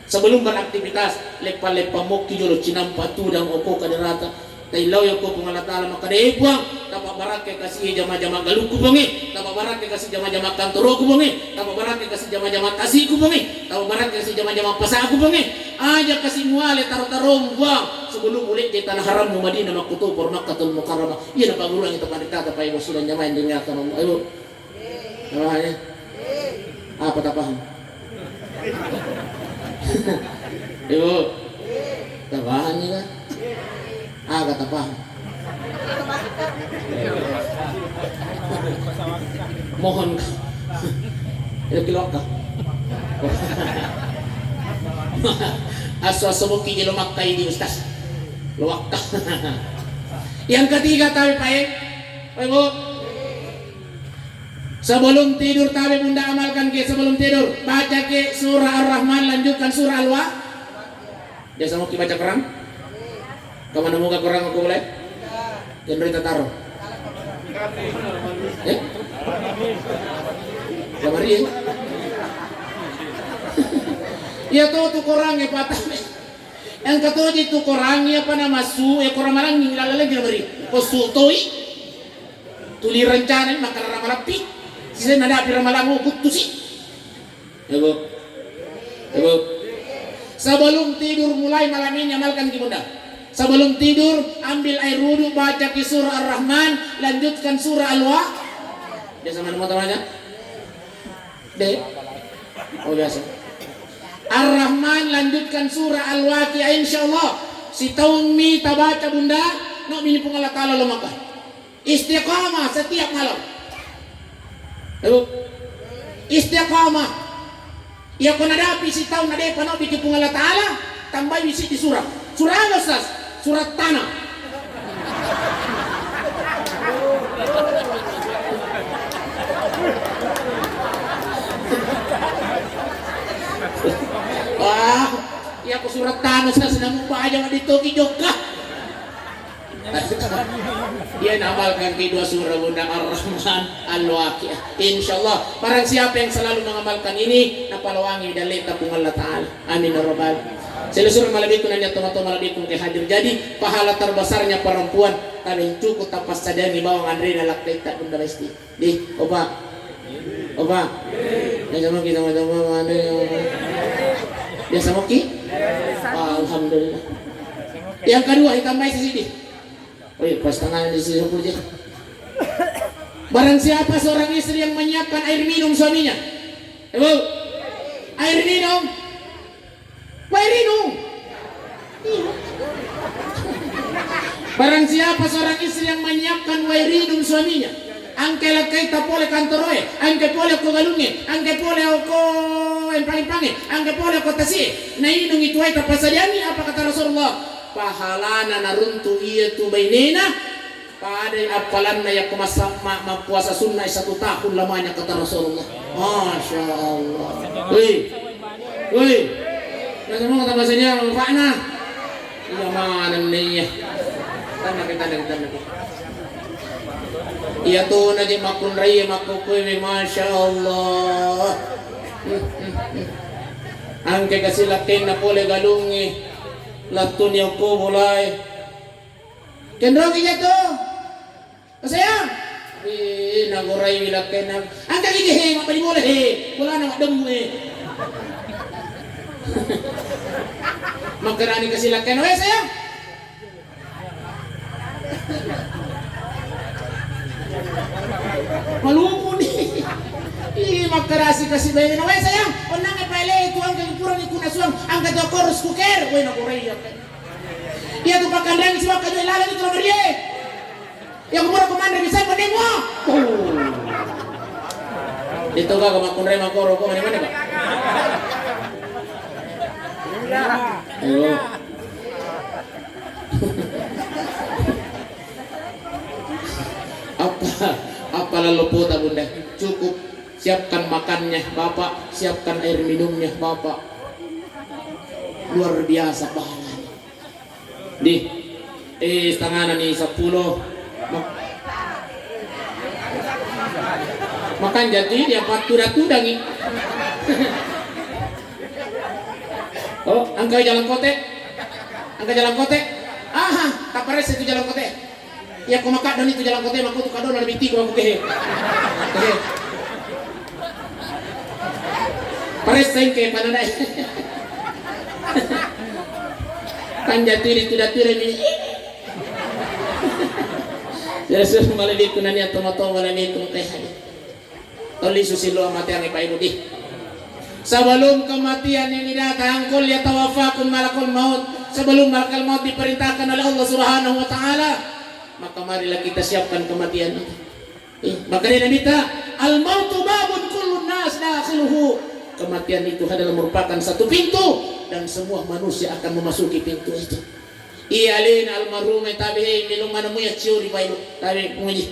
sebelum beraktivitas lepa-lepa moki jolo cinampa tu dan oko kaderata, tailau yo ko pengalatala maka deh buang, dapat barak kasih jama-jama galuku bongi, dapat barak kasih jama-jama kantoro ku bongi, dapat barak kasih jama-jama kasih ku bongi, dapat barak kasih jama-jama pasak ku bongi. Aja kasih muale taruh-taruh buang sebelum mulai di tanah haram Madinah Makkah por Makkahul Mukarramah. Iya dapat guruan itu pada kata Pak Ibu sudah nyamain dengan kata Allah. Ayo. Namanya? Apa tak paham? Ibu. Tak paham ni kan? Agak tak paham. Mohon. Itu kilokah. Aswa-aswa kilo Makkah ini Ustaz. Luwakah. Yang ketiga tabi Pak Ibu. Sebelum tidur tabi bunda amalkan ke sebelum tidur baca ke surah Ar-Rahman lanjutkan surah Al-Wa. Dia sama baca Quran. Kemana muka Quran aku boleh? Yang berita taruh. Jamari ya. Ya tahu tu korang ya patah. Yang kata itu korang ya apa nama su ya korang malang nilala lagi beri. Kosutoi. Tuli rencana maka ramarapi. Sisa nada api ramalang kutu sih. Ibu. Sebelum tidur mulai malam ini amalkan ki bunda. Sebelum tidur ambil air wudu baca ki surah Ar-Rahman lanjutkan surah Al-Wa. Dia sama nama temannya. Deh. Oh biasa. Ar-Rahman lanjutkan surah Al-Waqiah insyaallah. Si tahun mi tabaca bunda, no mini pungala tala lo maka. Istiqamah setiap malam. Ayo. Istiqamah. Ya kau nadapi si tahun nade pano bikin pungala tala, tambah bisi di surah. Surah apa Ustaz? Surat tanah. Wah, ya aku surat tanah saya sedang lupa aja di toki juga. Dia namalkan kedua surah bunda Ar-Rahman Al-Waqiah. Insyaallah barang siapa yang selalu mengamalkan ini napalawangi dan leta pung Allah Ta'ala. Amin ya rabbal. Seluruh malabikun hanya tomato malabikun ke hadir. Jadi pahala terbesarnya perempuan kalian cukup tapas sadani bawang Andrina lakteta bunda resti. Di opa. Yang sama kita sama dia sama ki? Alhamdulillah. Yang kedua ditambah di sini. Oh iya, pas tangan di sini saja. Barang siapa seorang istri yang menyiapkan air minum suaminya, ibu, air minum, air minum. Barang siapa seorang istri yang menyiapkan air minum suaminya, angke lakai tapole kantoroe, angke pole ko galunge, angke pole ko empang-empange, angke pole ko tasi. Nah inung itu ay tapasadiani apa kata Rasulullah? Pahalana naruntu iya tu bainena pada apalan na yang puasa sunnah 1 tahun lamanya kata Rasulullah. Masya Allah. Woi, nggak semua kata bahasanya Pakna. Iya mana nih ya? Tanda. Iya tuh nanti makun raya makukui, Masya Allah. Angke kasih latin na pole galungi. Latun yang ko mulai kendro kita tuh sayang nagorai bilang kenang angka gini he mak bani boleh he bola nak demu he makarani kasih laken we sayang malupu nih makarasi kasih bayi we sayang onang pele itu angka kurang ikut nasuang angka to korus kuker we nagorai ya iya tuh pakandang siwa kajo ilala itu nomornya yang umur komanda bisa menengok Dito ka kumakun rin makoro ko mana-mana ba? Ayo. Apa luluputan bunda? Cukup siapkan makannya Bapak, siapkan air minumnya Bapak. Luar biasa pahalanya. Tanganan ni 10 makan jatuh dia patudang ni. Oh, angka jalan kote. Aha, tak pares itu jalan kote. Ya ko maka don itu jalan kote maku tu kadon lebih ti ko aku kehe. Pares sengke panadai. Kan jatuh itu ni. Yesus malili kunanya tomato malili kung teh. Toli susilo mati ang ipaibudi. Sebelum kematian ini datang, kul yatawaffakum malakul maut. Sebelum malakul maut diperintahkan oleh Allah Subhanahu wa taala, maka marilah kita siapkan kematian itu. Maka dia minta al-mautu babun kullun nas dakhiluhu. Kematian itu adalah merupakan satu pintu dan semua manusia akan memasuki pintu itu. Iyalin almarhum tabihi minum manamu ya ciuri pailu tabi pungi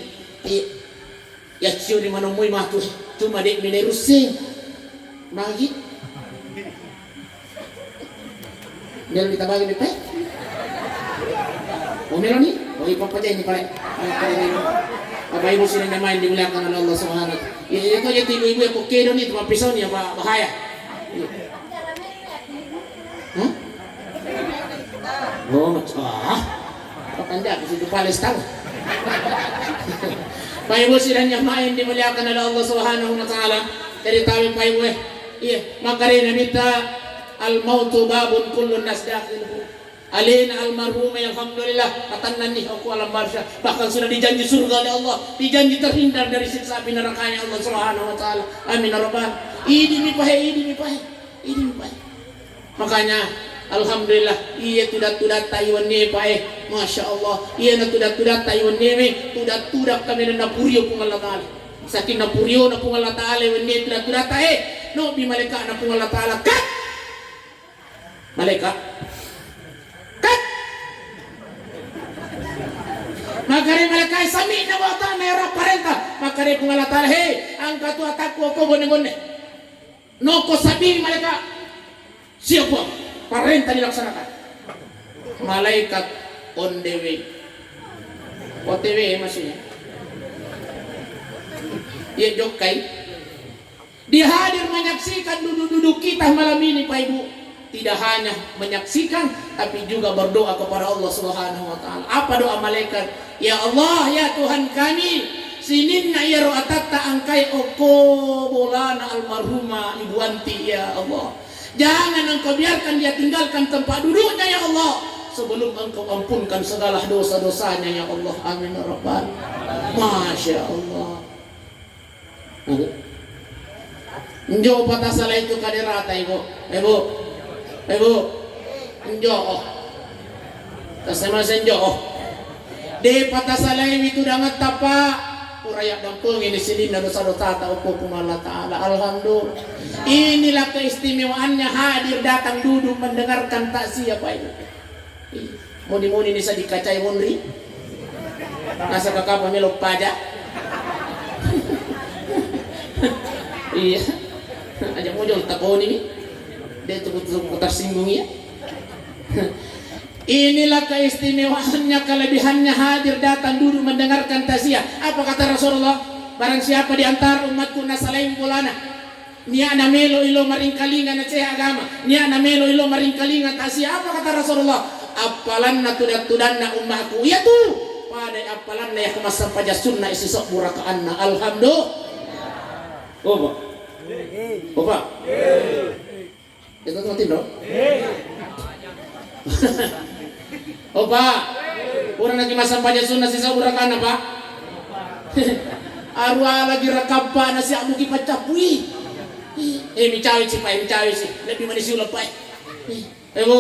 ya ciuri manamu matu cuma dek minerusin magi biar kita bagi nih omelo nih bagi papa aja ini paling apa ibu sini main dimuliakan oleh Allah Subhanahu. Itu aja ibu-ibu yang pokedo nih cuma pisau nih bahaya. Oh, kok anda ke situ Palestina? Pak Ibu sidangnya main dimuliakan oleh Allah Subhanahu wa taala. Jadi tahu Pak Ibu iya, maka dia minta al-mautu babun kullun nas dakhiluhu. Alina almarhum alhamdulillah katanan nih aku alam barzah bahkan sudah dijanji surga oleh Allah, dijanji terhindar dari siksa api nerakanya Allah Subhanahu wa taala. Amin ya rabbal. Ini mipahe. Makanya alhamdulillah iya tudat Taiwan ni pae masya Allah iya na tudat Taiwan ni me tudat kami na purio pung Allah taala sakin na purio na pung Allah taala wenni tudat no bi malaikat na pung Allah taala kat malaikat kat magari malaikat sami na wata na era parenta magari pung Allah taala he angka tu atakku ko gone no ko sabi malaikat siapa perintah dilaksanakan. Malaikat on the way. OTW maksudnya. Dia jokai. Dia hadir menyaksikan duduk-duduk kita malam ini Pak Ibu. Tidak hanya menyaksikan tapi juga berdoa kepada Allah Subhanahu wa taala. Apa doa malaikat? Ya Allah, ya Tuhan kami, sininna ya ro'atatta angkai oko bolana almarhumah Ibu Anti ya Allah. Jangan engkau biarkan dia tinggalkan tempat duduknya ya Allah sebelum engkau ampunkan segala dosa-dosanya ya Allah. Amin ya rabbal. Masya Allah. Njo patah salah itu kaderata ibu. Njo tasema senjo. De patah salah itu dangat tapa. Rakyat kampung ini sini dosa-dosa tak hukum Allah Ta'ala. Alhamdulillah. Inilah keistimewaannya hadir datang duduk mendengarkan takziah Pak Ibu. Muni-muni bisa dikacai munri. Nasa kakak melok pajak. Iya. Aja muncul takon ini. Dia tuh tersinggung ya. Inilah keistimewaannya, kelebihannya hadir datang duduk mendengarkan takziah. Apa kata Rasulullah? Barang siapa di antara umatku nasalaim bulana niya na melo ilo maring kalinga na ceh agama, niya na melo ilo maring kalinga takziah. Apa kata Rasulullah? Apalan na tudan na umatku ya tu pada apalan na yakumasa paja sunnah isisok murakaan na alhamdulillah. Opa itu tuh tim dong. Opa, orang lagi masa paja sunnah sisa urakan apa? Arwah lagi rekam pa nasi amu ki pacapui. Micawi si pai, micawi si. Lebih manis ulah pai. Ebo,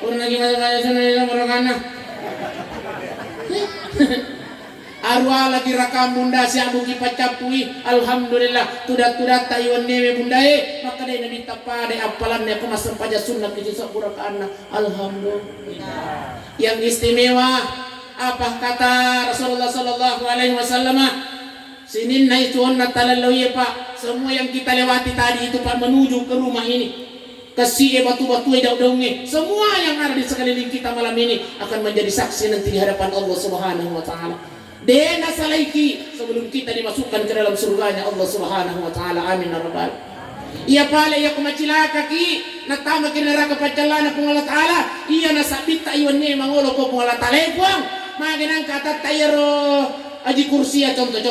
orang lagi masa paja sunnah sisa urakan. arwa lagi rakam bunda si abu kipacapui alhamdulillah tudat tayuan newe bundae maka dai nabi tapade apalan ne kumasam paja sunnah di sapura kana alhamdulillah. Yang istimewa apa kata Rasulullah sallallahu alaihi wasallam, sinin na itu onna talalawi Pak, semua yang kita lewati tadi itu Pak menuju ke rumah ini. Kasih batu-batu daun-daunnya, semua yang ada di sekeliling kita malam ini akan menjadi saksi nanti di hadapan Allah Subhanahu wa taala. Dena salaiki sebelum kita dimasukkan ke dalam surganya Allah Subhanahu wa taala. Amin ya rabbal. Ia pala ia kumacilaka ki natama ki neraka pacalana pung Allah taala. Ia nasabita iwanne mangolo ko pung Allah taala puang. Magenang kata tayro aji kursi ya contoh.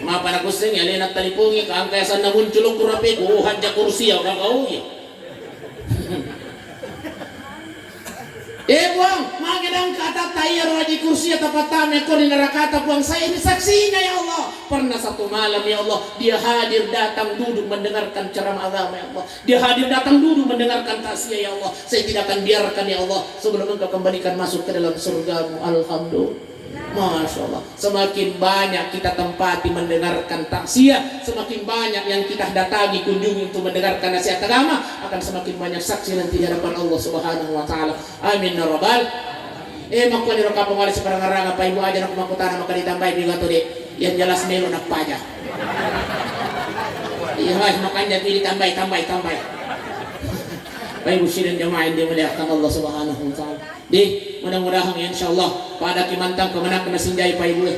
Mapa na kusing ya lenat talipungi kaangkayasan na muncul kurapi ko hadja kursi ya kau ya. Buang, magandang kata tayo raji kursi at tapatame ko ni narakata buang saya ini saksinya ya Allah. Pernah satu malam ya Allah dia hadir datang duduk mendengarkan ceramah agama ya Allah. Dia hadir datang duduk mendengarkan taksiah ya Allah. Saya tidak akan biarkan ya Allah sebelum engkau kembalikan masuk ke dalam surgamu. Alhamdulillah. Masya Allah, semakin banyak kita tempati mendengarkan taksiah, semakin banyak yang kita datangi kunjungi untuk mendengarkan nasihat agama, akan semakin banyak saksi nanti di hadapan Allah Subhanahu wa taala. Amin ya rabbal. Makuan iro kapong wala si parangarang apa ibu aja nak makutana maka ditambah juga tuh deh. Yang jelas melo nak pajak. Iya makanya ditambah. Baik usirin jamaah yang dimuliakan Allah Subhanahu wa taala. Di mudah-mudahan insyaallah pada kimantang kemenak kena sinjai Pak Ibu.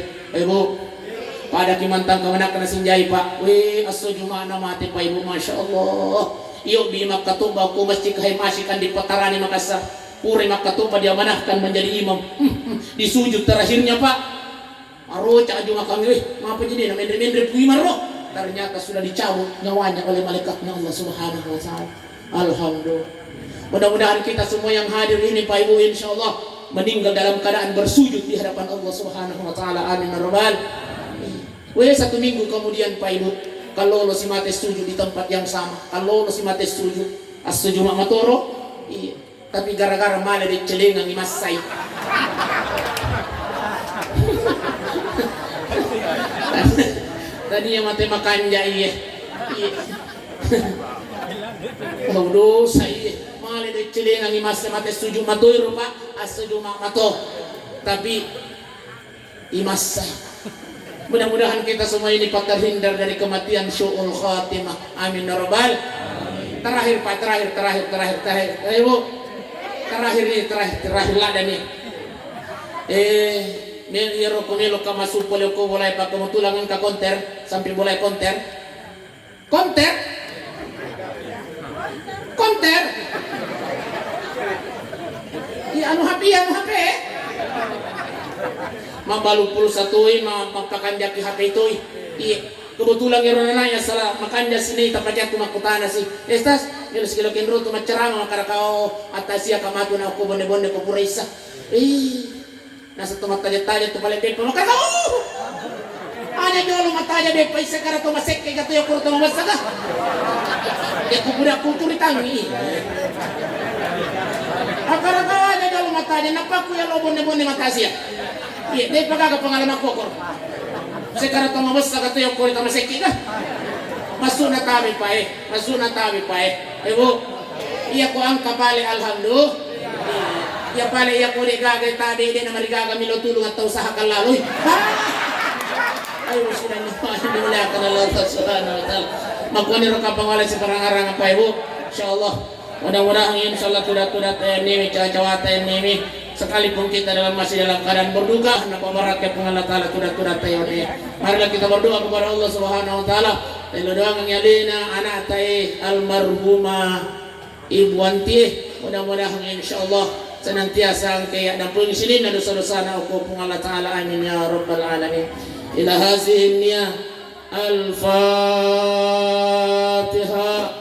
Pada kimantang kemenak kena sinjai Pak. As-sujuma mati Pak Ibu masyaallah. Iyo bi makatuba ku masjid kai masikan di Petarani Makassar. Puri makatuba dia manahkan menjadi imam. Di sujud terakhirnya Pak. Aroca aju makam ngapa jadi mendre pui maro. Ternyata sudah dicabut nyawanya oleh malaikatnya Allah Subhanahu wa taala. Alhamdulillah. Mudah-mudahan kita semua yang hadir ini Pak Ibu insyaallah meninggal dalam keadaan bersujud di hadapan Allah Subhanahu wa taala. Amin ya rabbal. Satu minggu kemudian Pak Ibu kalau lo si mate sujud di tempat yang sama, kalau lo si mate sujud as-sujuma matoro. Iya, tapi gara-gara malah di celengan ni masai. Tadi yang mate makan iya. Oh dosa iya. Mali de celengan ni mas mate setuju matoiro Pak, setuju mato. Tapi imasa. Mudah-mudahan kita semua ini Pak terhindar dari kematian syu'ul khatimah. Amin ya rabbal. Terakhir Pak, terakhir. Ibu. Terakhir lah dan ni. Nero kumelo kama supole ko boleh Pak kemutulangan ka konter sampai boleh konter. Anu HP. Mabalu pulsa tuh, makakan jaki HP itu. Iya, kebetulan ngeron nanya salah makan jas sini tapatnya aku makutana sih. Estas, nilai sekilo kenro tu macerama makara kau atasia kamatu na aku bonde-bonde ko purisa. Nasa tumat taja-taja tu paling depo makara kau. Ana jolo mataja depo isa kara tu masek kaya tu yakuro tu masaga. Ya kubudak kultur itangi. Akara kawaja dalam matanya napaku ya lo bonde-bonde matasia. Iya, dia pagaga pengalaman kokor. Sekarang to mabasa ka to yung kurita maseki ka. Masuna tabi pae. Ibu, iya ko ang kapali alhamdulillah. Iya pala iya ko di gagay tabi din na marigaga milo tulong at tao sa hakal laloy. Ay, sila niyo pa mula ka na lang subhanahu wa ta'ala. Magkuniro ka pangalan si parang-arang pa ibu. Insyaallah. Mudah-mudahan insyaallah tudat-tudat nimi caca-cawata nimi sekalipun kita masih dalam keadaan berduka napabarat ke pengalat taala tudat-tudat tayo ni. Marilah kita berdoa kepada Allah Subhanahu wa taala. Doa ng yalina anak tay almarhumah Ibu Anti. Mudah-mudahan insyaallah senantiasa ang kaya dan pengisiin na dosa-dosa na ako pengalat taala. Amin ya rabbal alamin. Ila hazihi niyah al-Fatihah.